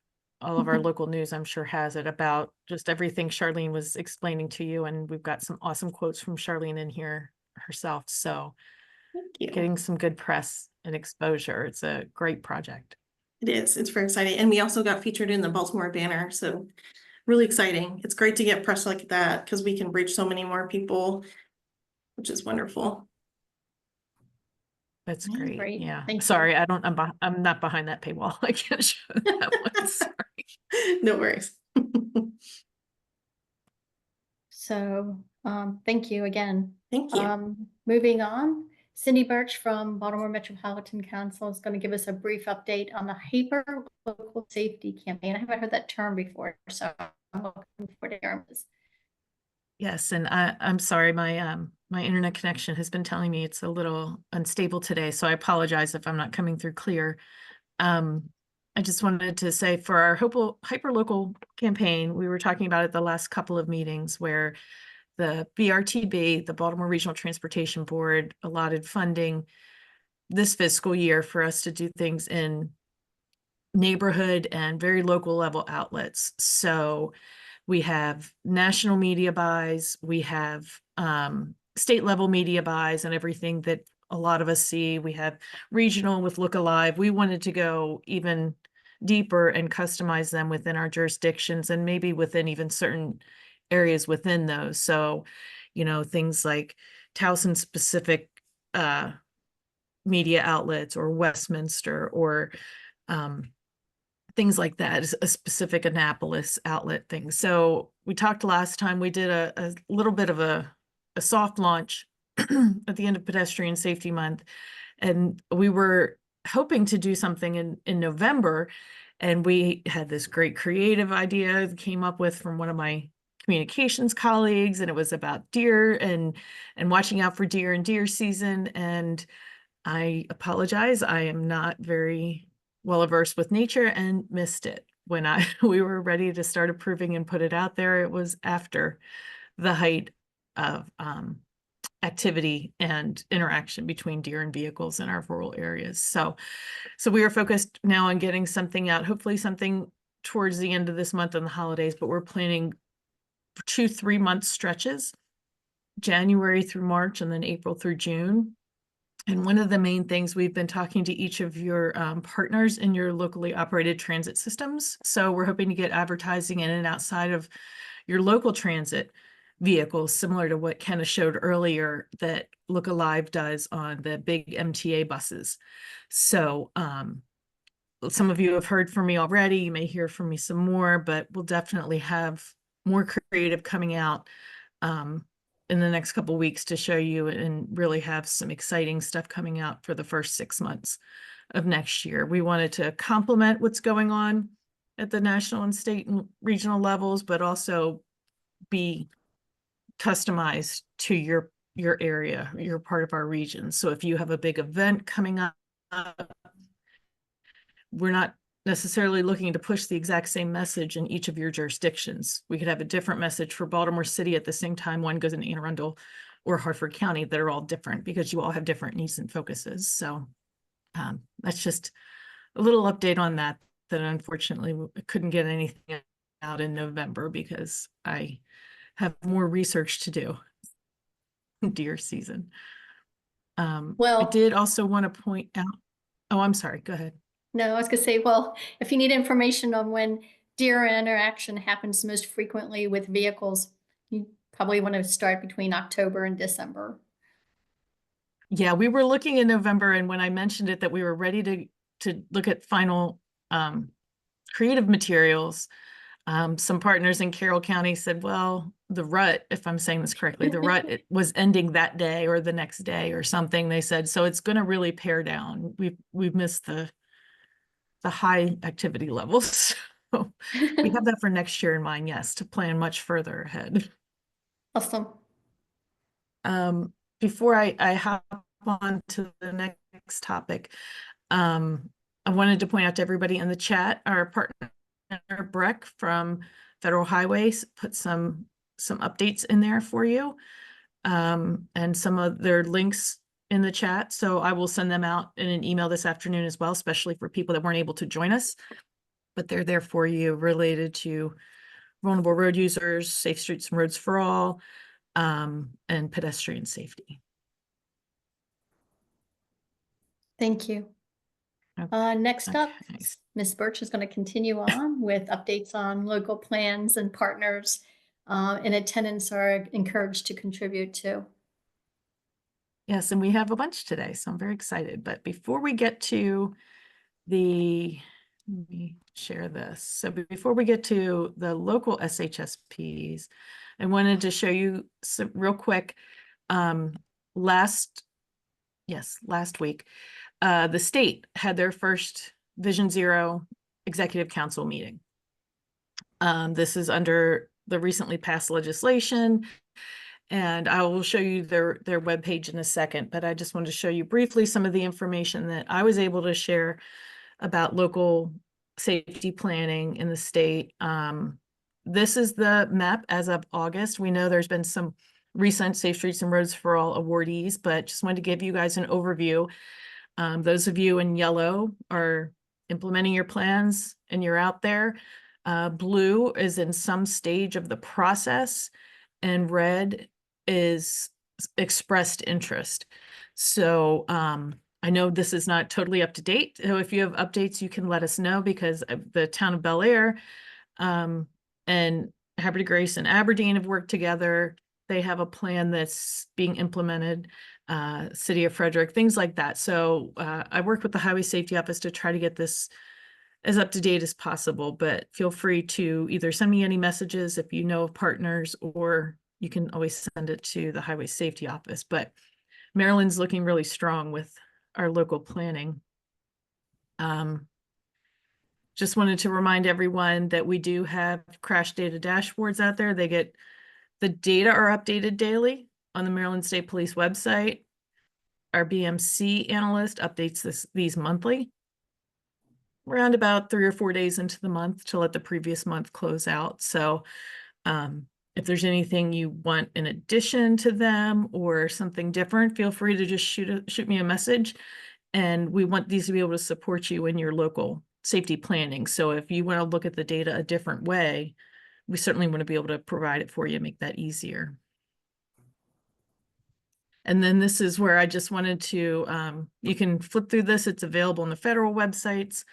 all of our local news, I'm sure, has it about just everything Charlene was explaining to you. And we've got some awesome quotes from Charlene in here herself. So Thank you. getting some good press and exposure. It's a great project. It is. It's very exciting. And we also got featured in the Baltimore Banner. So really exciting. It's great to get press like that because we can reach so many more people, which is wonderful. That's Yeah, great. great. Yeah. Thank you. Sorry, I'm not behind that paywall. I can't show that one. Sorry. No worries. So thank you again. Thank you. Moving on, Cindy Birch from Baltimore Metropolitan Council is going to give us a brief update on the Hyper Local Safety Campaign. I haven't heard that term before, so I'm looking forward to hearing this. Yes, and I'm sorry, my my internet connection has been telling me it's a little unstable today, so I apologize if I'm not coming through clear. I just wanted to say for our hyperlocal campaign, we were talking about it the last couple of meetings where the BRTB, the Baltimore Regional Transportation Board, allotted funding this fiscal year for us to do things in neighborhood and very local level outlets. So we have national media buys, we have state level media buys and everything that a lot of us see. We have regional with Look Alive. We wanted to go even deeper and customize them within our jurisdictions and maybe within even certain areas within those. So, you know, things like Towson specific media outlets or Westminster or things like that, a specific Annapolis outlet thing. So we talked last time, we did a little bit of a soft launch at the end of Pedestrian Safety Month. And we were hoping to do something in November. And we had this great creative idea that came up with from one of my communications colleagues, and it was about deer and watching out for deer in deer season. And I apologize, I am not very well versed with nature and missed it. When we were ready to start approving and put it out there, it was after the height of activity and interaction between deer and vehicles in our rural areas. So we are focused now on getting something out, hopefully something towards the end of this month and the holidays, but we're planning 2 3-month stretches, January through March and then April through June. And one of the main things, we've been talking to each of your partners in your locally operated transit systems. So we're hoping to get advertising in and outside of your local transit vehicles, similar to what Kenna showed earlier that Look Alive does on the big MTA buses. So some of you have heard from me already. You may hear from me some more, but we'll definitely have more creative coming out in the next couple of weeks to show you and really have some exciting stuff coming out for the first 6 months of next year. We wanted to complement what's going on at the national and state and regional levels, but also be customized to your area, your part of our region. So if you have a big event coming up, we're not necessarily looking to push the exact same message in each of your jurisdictions. We could have a different message for Baltimore City at the same time one goes in Anne Arundel or Hartford County that are all different because you all have different needs and focuses. So that's just a little update on that unfortunately I couldn't get anything out in November because I have more research to do. Deer season. I did also want to point out, oh, I'm sorry, go ahead. No, I was gonna say, well, if you need information on when deer interaction happens most frequently with vehicles, you probably want to start between October and December. Yeah, we were looking in November, and when I mentioned it that we were ready to look at final creative materials, some partners in Carroll County said, well, the rut, if I'm saying this correctly, the rut it was ending that day or the next day or something. They said, so it's going to really pare down. We've missed the high activity levels. So we have that for next year in mind, yes, to plan much further ahead. Awesome. Before I hop on to the next topic, I wanted to point out to everybody in the chat, our partner Breck from Federal Highways put some updates in there for you, and some of their links in the chat. So I will send them out in an email this afternoon as well, especially for people that weren't able to join us, but they're there for you related to vulnerable road users, safe streets and roads for all, and pedestrian safety. Thank you. Next up, Okay. Ms. Birch is going to continue on with updates on local plans and partners in attendance are encouraged to contribute to. Yes, and we have a bunch today, so I'm very excited. But before we get to let me share this. So before we get to the local SHSPs, I wanted to show you some real quick. Last week, the state had their first Vision Zero Executive Council meeting. This is under the recently passed legislation, and I will show you their webpage in a second, but I just wanted to show you briefly some of the information that I was able to share about local safety planning in the state. This is the map as of August. We know there's been some recent Safe Streets and Roads for All awardees, but just wanted to give you guys an overview. Those of you in yellow are implementing your plans and you're out there. Blue is in some stage of the process, and red is expressed interest. So I know this is not totally up to date. So if you have updates, you can let us know, because the town of Bel Air and Haverty Grace and Aberdeen have worked together. They have a plan that's being implemented, City of Frederick, things like that. So I work with the Highway Safety Office to try to get this as up to date as possible, but feel free to either send me any messages if you know of partners, or you can always send it to the Highway Safety Office. But Maryland's looking really strong with our local planning. Just wanted to remind everyone that we do have crash data dashboards out there. The data are updated daily on the Maryland State Police website. Our BMC analyst updates these monthly. Around about 3 or 4 days into the month to let the previous month close out. So if there's anything you want in addition to them or something different, feel free to just shoot me a message. And we want these to be able to support you in your local safety planning. So if you want to look at the data a different way, we certainly want to be able to provide it for you, make that easier. And then this is where I just wanted to, you can flip through this. It's available on the federal websites.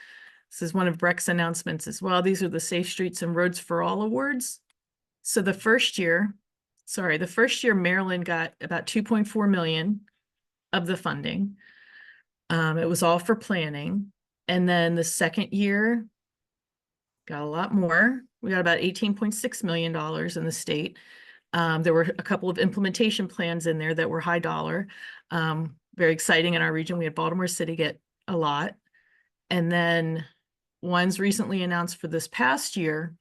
This is one of Breck's announcements as well. These are the Safe Streets and Roads for All awards. So the first year, Maryland got about 2.4 million of the funding. It was all for planning. And then the second year got a lot more. We got about $18.6 million in the state. There were a couple of implementation plans in there that were high dollar. Very exciting in our region. We had Baltimore City get a lot. And then ones recently announced for this past year,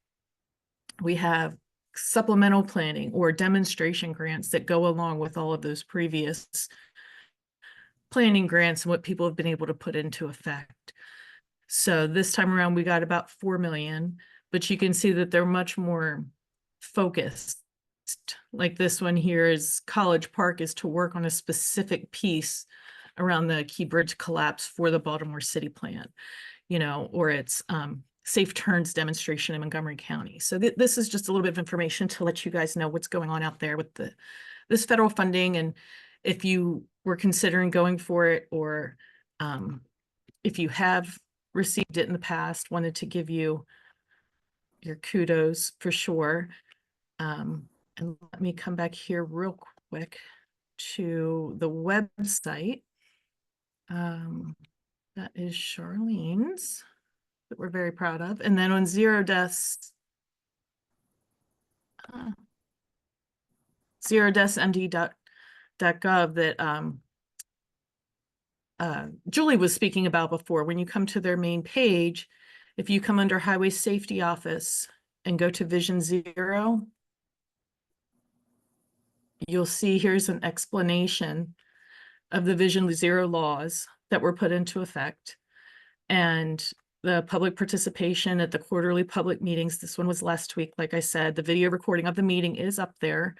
we have supplemental planning or demonstration grants that go along with all of those previous planning grants and what people have been able to put into effect. So this time around, we got about 4 million, but you can see that they're much more focused. Like this one here is College Park is to work on a specific piece around the Key Bridge collapse for the Baltimore City plan, or it's safe turns demonstration in Montgomery County. So this is just a little bit of information to let you guys know what's going on out there with this federal funding. And if you were considering going for it, or if you have received it in the past, wanted to give you your kudos for sure. And let me come back here real quick to the website. That is Charlene's, that we're very proud of. And then on Zero Deaths, zerodeathsmd.gov that Julie was speaking about before. When you come to their main page, if you come under Highway Safety Office and go to Vision Zero, you'll see here's an explanation of the Vision Zero laws that were put into effect and the public participation at the quarterly public meetings. This one was last week. Like I said, the video recording of the meeting is up there.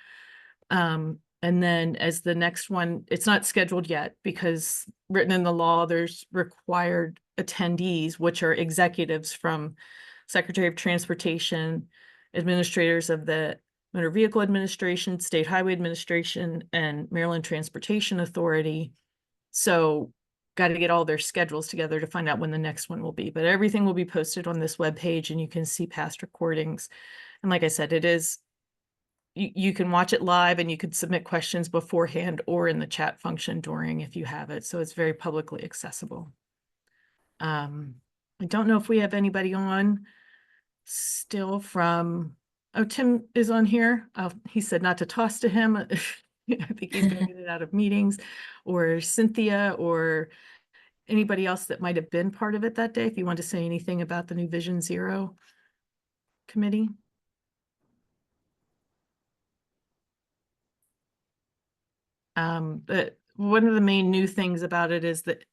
And then as the next one, it's not scheduled yet because written in the law, there's required attendees, which are executives from Secretary of Transportation, administrators of the Motor Vehicle Administration, State Highway Administration, and Maryland Transportation Authority. So got to get all their schedules together to find out when the next one will be. But everything will be posted on this webpage and you can see past recordings. And like I said, it is, you can watch it live and you could submit questions beforehand or in the chat function during if you have it. So it's very publicly accessible. I don't know if we have anybody on still from, oh, Tim is on here. He said not to toss to him. I think he's going to get it out of meetings, or Cynthia, or anybody else that might have been part of it that day. If you want to say anything about the new Vision Zero committee. But one of the main new things about it is that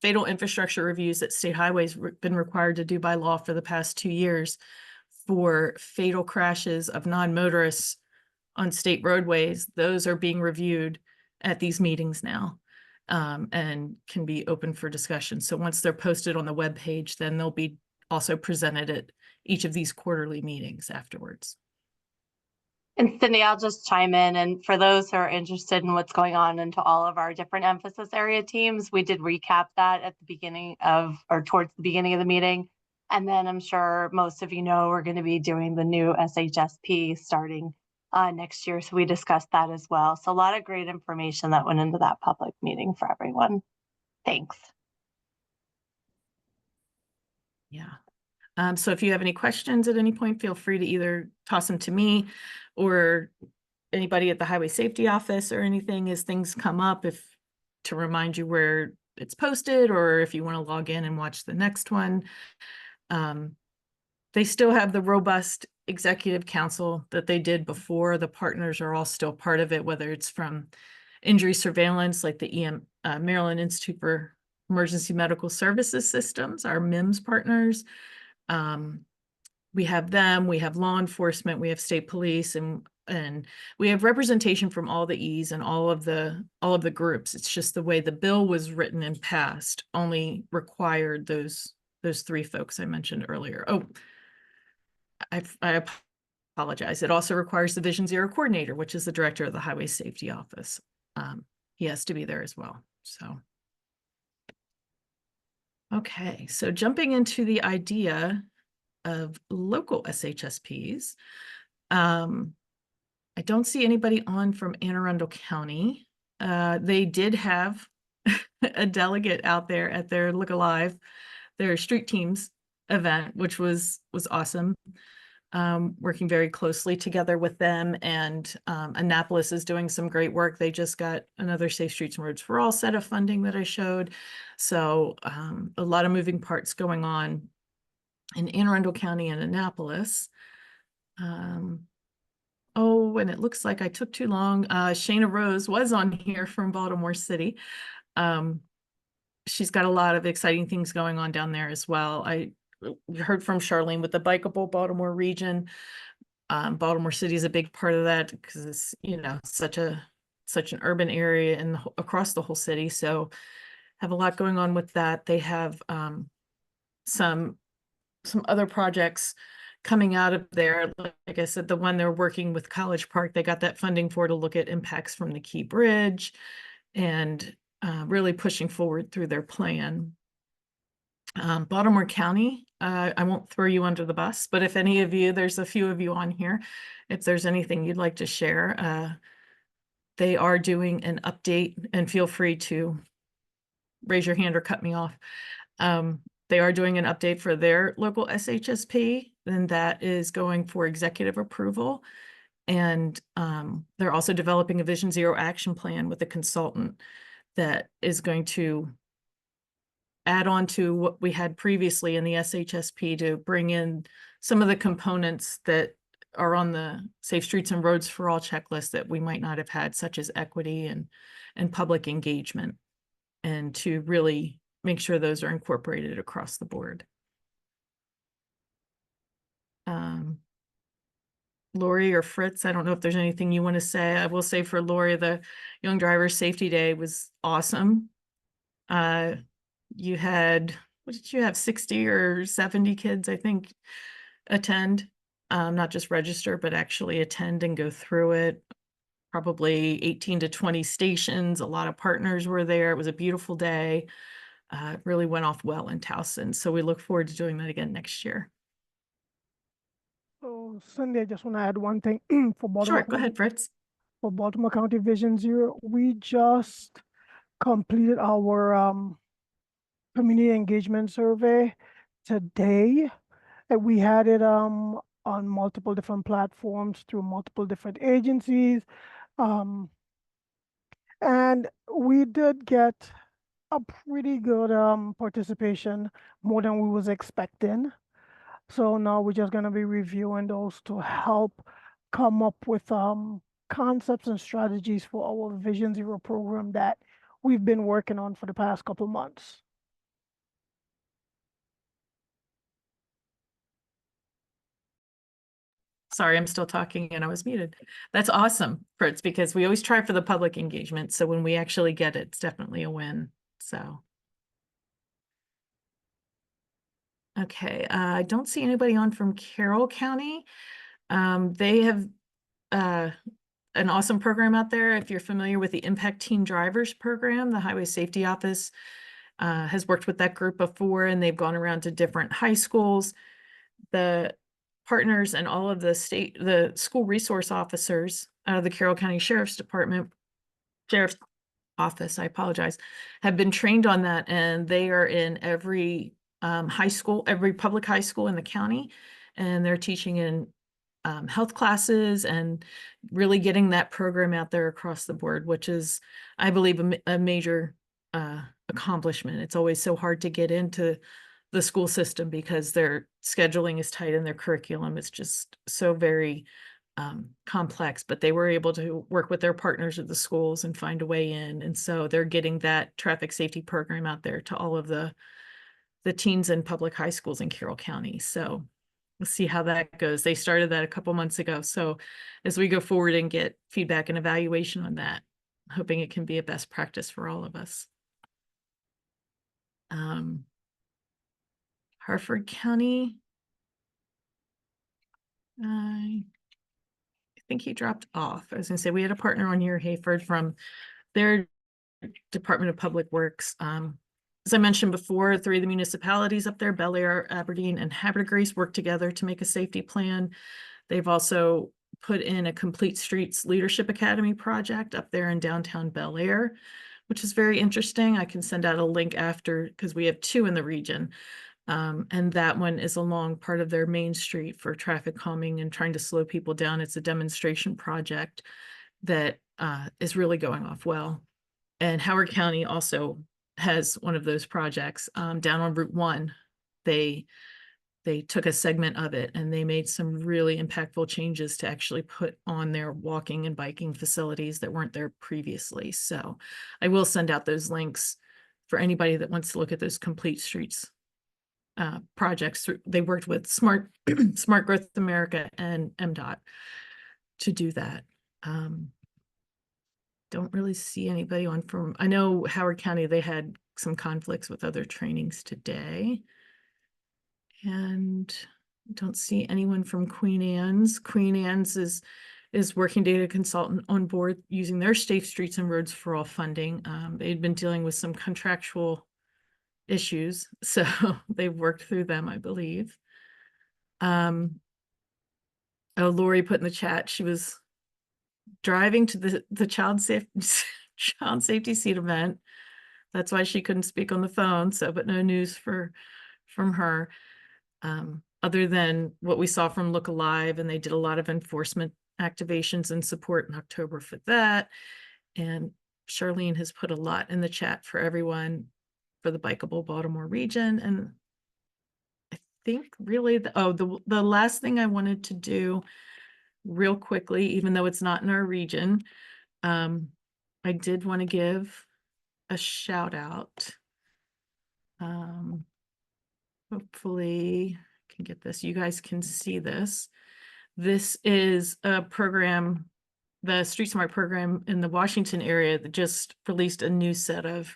fatal infrastructure reviews that state highways been required to do by law for the past 2 years for fatal crashes of non-motorists on state roadways, those are being reviewed at these meetings now, and can be open for discussion. So once they're posted on the webpage, then they'll be also presented at each of these quarterly meetings afterwards. And Cindy, I'll just chime in. And for those who are interested in what's going on into all of our different emphasis area teams, we did recap that at the beginning of, or towards the beginning of the meeting. And then I'm sure most of you know, we're going to be doing the new SHSP starting next year. So we discussed that as well. So a lot of great information that went into that public meeting for everyone. Thanks. Yeah. So if you have any questions at any point, feel free to either toss them to me or anybody at the Highway Safety Office or anything as things come up, if to remind you where it's posted, or if you want to log in and watch the next one. They still have the robust executive council that they did before. The partners are all still part of it, whether it's from injury surveillance, like the Maryland Institute for Emergency Medical Services Systems, our MIMS partners. We have them, we have law enforcement, we have state police, and we have representation from all the E's and all of the groups. It's just the way the bill was written and passed only required those 3 folks I mentioned earlier. Oh, I apologize. It also requires the Vision Zero coordinator, which is the director of the Highway Safety Office. He has to be there as well. So, okay, so jumping into the idea of local SHSPs. I don't see anybody on from Anne Arundel County. They did have a delegate out there at their Look Alive, their street teams event, which was awesome. Working very closely together with them, and Annapolis is doing some great work. They just got another Safe Streets and Roads for All set of funding that I showed. So a lot of moving parts going on in Anne Arundel County and Annapolis. Oh, and it looks like I took too long. Shayna Rose was on here from Baltimore City. She's got a lot of exciting things going on down there as well. I heard from Charlene with the Bikeable Baltimore region. Baltimore City is a big part of that because it's, you know, such an urban area and across the whole city. So have a lot going on with that. They have some other projects coming out of there. Like I said, the one they're working with College Park, they got that funding for to look at impacts from the Key Bridge and really pushing forward through their plan. Baltimore County, I won't throw you under the bus, but if any of you, there's a few of you on here, if there's anything you'd like to share, they are doing an update, and feel free to raise your hand or cut me off. They are doing an update for their local SHSP, and that is going for executive approval. And they're also developing a Vision Zero action plan with a consultant that is going to add on to what we had previously in the SHSP to bring in some of the components that are on the Safe Streets and Roads for All checklist that we might not have had, such as equity and public engagement, and to really make sure those are incorporated across the board. Lori or Fritz, I don't know if there's anything you want to say. I will say for Lori, the Young Driver Safety Day was awesome. You had, what did you have, 60 or 70 kids, I think, attend, not just register, but actually attend and go through it. Probably 18 to 20 stations, a lot of partners were there. It was a beautiful day. It really went off well in Towson. So we look forward to doing that again next year. So Cindy, I just want to add one thing for Baltimore. Sure, go ahead, Fritz. For Baltimore County Vision Zero, we just completed our community engagement survey today. And we had it on multiple different platforms through multiple different agencies. And we did get a pretty good participation, more than we was expecting. So now we're just going to be reviewing those to help come up with concepts and strategies for our Vision Zero program that we've been working on for the past couple months. Sorry, I'm still talking and I was muted. That's awesome, Fritz, because we always try for the public engagement. So when we actually get it, it's definitely a win. So. Okay, I don't see anybody on from Carroll County. They have an awesome program out there. If you're familiar with the Impact Teen Drivers program, the Highway Safety Office has worked with that group before, and they've gone around to different high schools. The partners and all of the school resource officers out of the Carroll County Sheriff's Office, I apologize, have been trained on that, and they are in every high school, every public high school in the county, and they're teaching in health classes and really getting that program out there across the board, which is, I believe, a major accomplishment. It's always so hard to get into the school system because their scheduling is tight and their curriculum is just so very complex, but they were able to work with their partners at the schools and find a way in. And so they're getting that traffic safety program out there to all of the teens in public high schools in Carroll County. So we'll see how that goes. They started that a couple months ago. So as we go forward and get feedback and evaluation on that, hoping it can be a best practice for all of us. Harford County, I think he dropped off. I was gonna say, we had a partner on here, Hayford, from their Department of Public Works. As I mentioned before, 3 of the municipalities up there, Bel Air, Aberdeen, and Havertide Grace, work together to make a safety plan. They've also put in a Complete Streets Leadership Academy project up there in downtown Bel Air, which is very interesting. I can send out a link after, because we have 2 in the region. And that one is along part of their main street for traffic calming and trying to slow people down. It's a demonstration project that is really going off well. And Howard County also has one of those projects down on Route 1. They took a segment of it and they made some really impactful changes to actually put on their walking and biking facilities that weren't there previously. So I will send out those links for anybody that wants to look at those Complete Streets projects. They worked with Smart Growth America and MDOT to do that. Don't really see anybody on from, I know Howard County, they had some conflicts with other trainings today. And don't see anyone from Queen Anne's. Queen Anne's is working data consultant on board using their Safe Streets and Roads for All funding. They'd been dealing with some contractual issues, so they've worked through them, I believe. Oh, Lori put in the chat, she was driving to the child safety seat event. That's why she couldn't speak on the phone. So, but no news from her, other than what we saw from Look Alive, and they did a lot of enforcement activations and support in October for that. And Charlene has put a lot in the chat for everyone for the Bikeable Baltimore region. And I think really the last thing I wanted to do real quickly, even though it's not in our region, I did want to give a shout out. Hopefully I can get this. You guys can see this. This is a program, the Street Smart program in the Washington area, that just released a new set of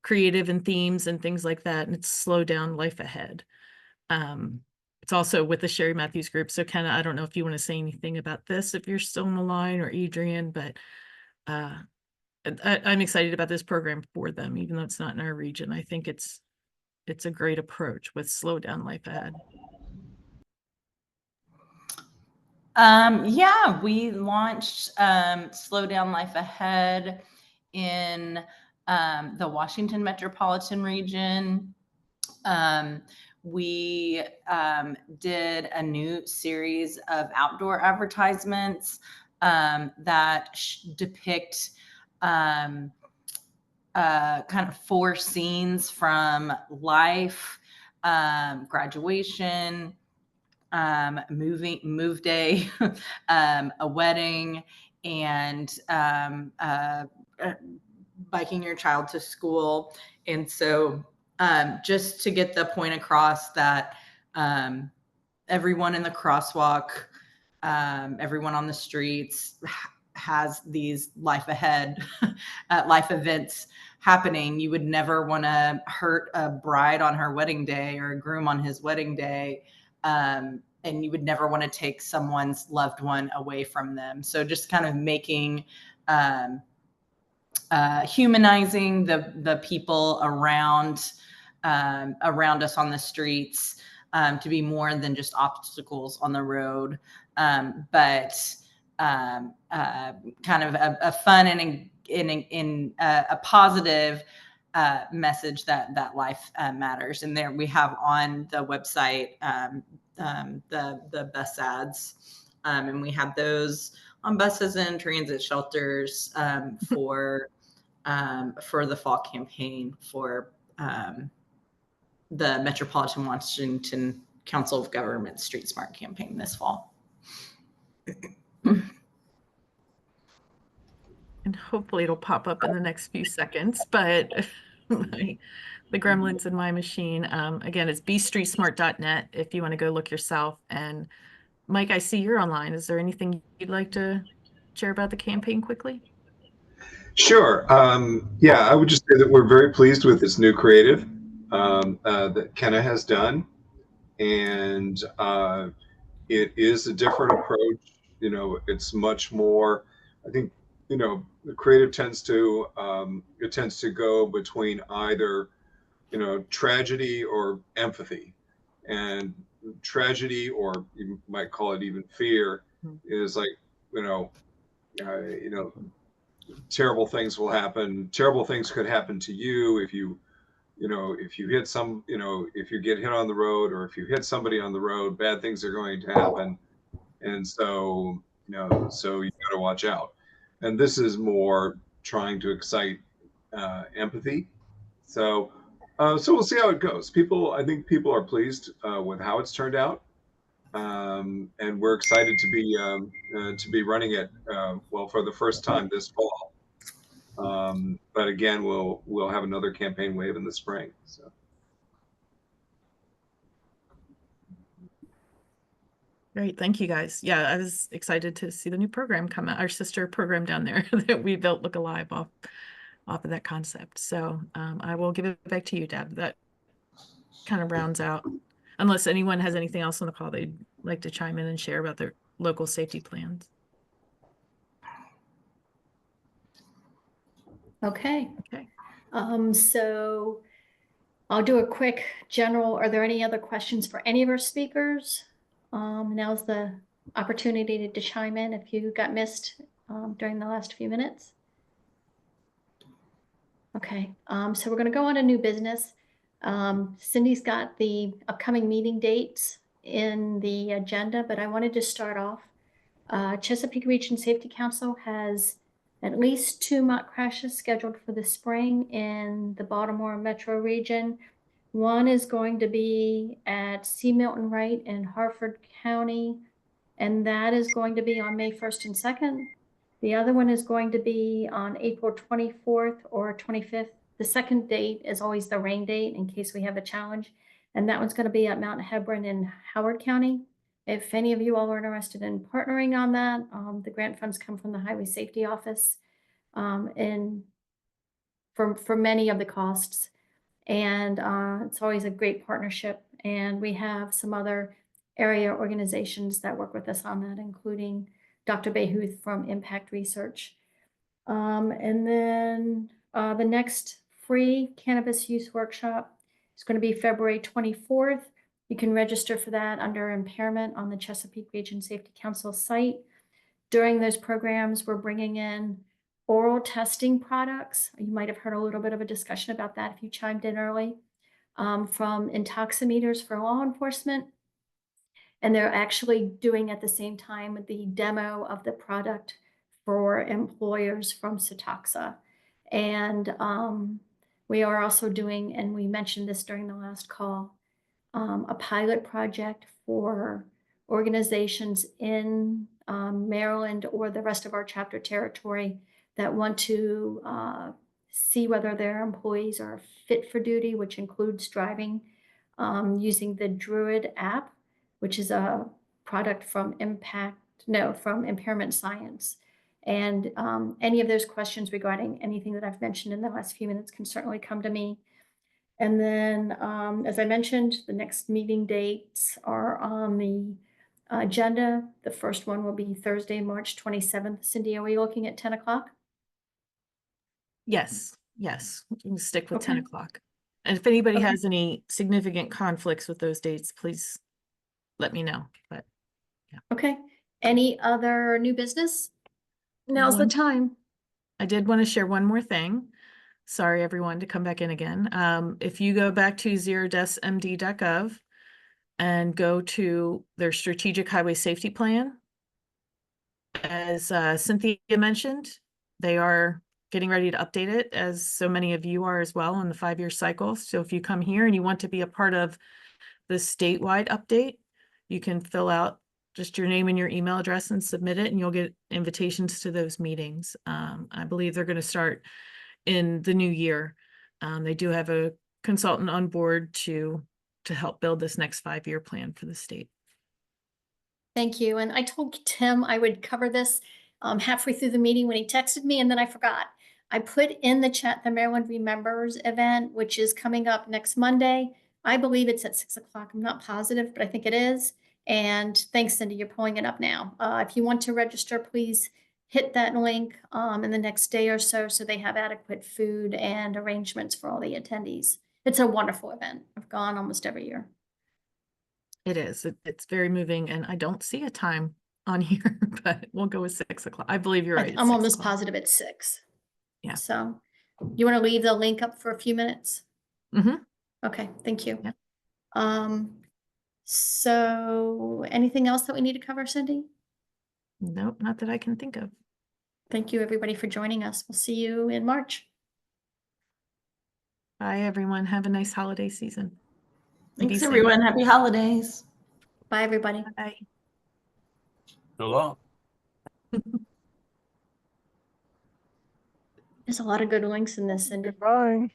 creative and themes and things like that. And it's Slow Down Life Ahead. It's also with the Sherry Matthews group. So Kenna, I don't know if you want to say anything about this, if you're still on the line, or Adrian, but I'm excited about this program for them, even though it's not in our region. I think it's a great approach with Slow Down Life Ahead. Yeah, we launched Slow Down Life Ahead in the Washington metropolitan region. We did a new series of outdoor advertisements that depict kind of 4 scenes from life, graduation, move day, a wedding, and biking your child to school. And so just to get the point across that everyone in the crosswalk everyone on the streets has these life ahead, life events happening. You would never want to hurt a bride on her wedding day or a groom on his wedding day. And you would never want to take someone's loved one away from them. So just kind of making, humanizing the people around us on the streets, to be more than just obstacles on the road, but kind of a fun and in a positive message that life matters. And there we have on the website the bus ads, and we have those on buses and transit shelters for the fall campaign for the Metropolitan Washington Council of Government Street Smart campaign this fall. And hopefully it'll pop up in the next few seconds, but the gremlins in my machine. Again, it's bstreetsmart.net if you want to go look yourself. And Mike, I see you're online. Is there anything you'd like to share about the campaign quickly? Sure. Yeah, I would just say that we're very pleased with this new creative that Kenna has done. And it is a different approach. You know, it's much more, I think, you know, the creative tends to, it tends to go between either, you know, tragedy or empathy. And tragedy, or you might call it even fear, is like, you know, terrible things will happen. Terrible things could happen to you if you know, if you hit some, you know, if you get hit on the road, or if you hit somebody on the road, bad things are going to happen. And so, you know, so you got to watch out. And this is more trying to excite empathy. So, so we'll see how it goes. I think people are pleased with how it's turned out. And we're excited to be running it, well, for the first time this fall. But again, we'll have another campaign wave in the spring. So. Great, thank you guys. Yeah, I was excited to see the new program come out, our sister program down there that we built Look Alive off of that concept. So I will give it back to you, Deb. That kind of rounds out, unless anyone has anything else on the call they'd like to chime in and share about their local safety plans. Okay. Okay. So I'll do a quick general. Are there any other questions for any of our speakers? Now's the opportunity to chime in if you got missed during the last few minutes. Okay, so we're going to go on to new business. Cindy's got the upcoming meeting dates in the agenda, but I wanted to start off. Chesapeake Region Safety Council has at least 2 mock crashes scheduled for the spring in the Baltimore metro region. One is going to be at C. Milton Wright in Harford County, and that is going to be on May 1st and 2nd. The other one is going to be on April 24th or 25th. The second date is always the rain date in case we have a challenge. And that one's going to be at Mount Hebron in Howard County. If any of you all are interested in partnering on that, the grant funds come from the Highway Safety Office and for many of the costs. And it's always a great partnership. And we have some other area organizations that work with us on that, including Dr. Behuth from Impact Research. And then the next free cannabis use workshop is going to be February 24th. You can register for that under impairment on the Chesapeake Region Safety Council site. During those programs, we're bringing in oral testing products. You might have heard a little bit of a discussion about that if you chimed in early, from intoximeters for law enforcement. And they're actually doing at the same time the demo of the product for employers from Setoxa. And we are also doing, and we mentioned this during the last call, a pilot project for organizations in Maryland or the rest of our chapter territory that want to see whether their employees are fit for duty, which includes driving, using the Druid app, which is a product from Impact no, from Impairment Science. And any of those questions regarding anything that I've mentioned in the last few minutes can certainly come to me. And then, as I mentioned, the next meeting dates are on the agenda. The first one will be Thursday, March 27th. Cindy, are we looking at 10 o'clock? Yes, yes, we can stick with 10 Okay. o'clock. And if anybody Okay. has any significant conflicts with those dates, please let me know. But Okay. Any other new business? Now's the One- time. I did want to share one more thing. Sorry, everyone, to come back in again. If you go back to zerodeskmd.gov and go to their strategic highway safety plan, as Cynthia mentioned, they are getting ready to update it, as so many of you are as well, on the 5-year cycle. So if you come here and you want to be a part of the statewide update, you can fill out just your name and your email address and submit it, and you'll get invitations to those meetings. I believe they're going to start in the new year. They do have a consultant on board to help build this next 5-year plan for the state. Thank you. And I told Tim I would cover this halfway through the meeting when he texted me, and then I forgot. I put in the chat the Maryland Remembers event, which is coming up next Monday. I believe it's at 6 o'clock. I'm not positive, but I think it is. And thanks, Cindy, you're pulling it up now. If you want to register, please hit that link in the next day or so they have adequate food and arrangements for all the attendees. It's a wonderful event. I've gone almost every year. It is. It's very moving, and I don't see a time on here, but we'll go with 6 o'clock. I believe you're right. I'm 6 almost o'clock. positive it's 6. Yeah. So you want to leave the link up for a few minutes? Mm-hmm. Okay, thank you. Yep. So anything else that we need to cover, Cindy? Nope, not that I can think of. Thank you, everybody, for joining us. We'll see you in March. Bye, everyone. Have a nice holiday season. Thanks, Be safe. everyone. Happy holidays. Bye, everybody. Bye. So long. There's a lot of good links in this, Cindy. Goodbye.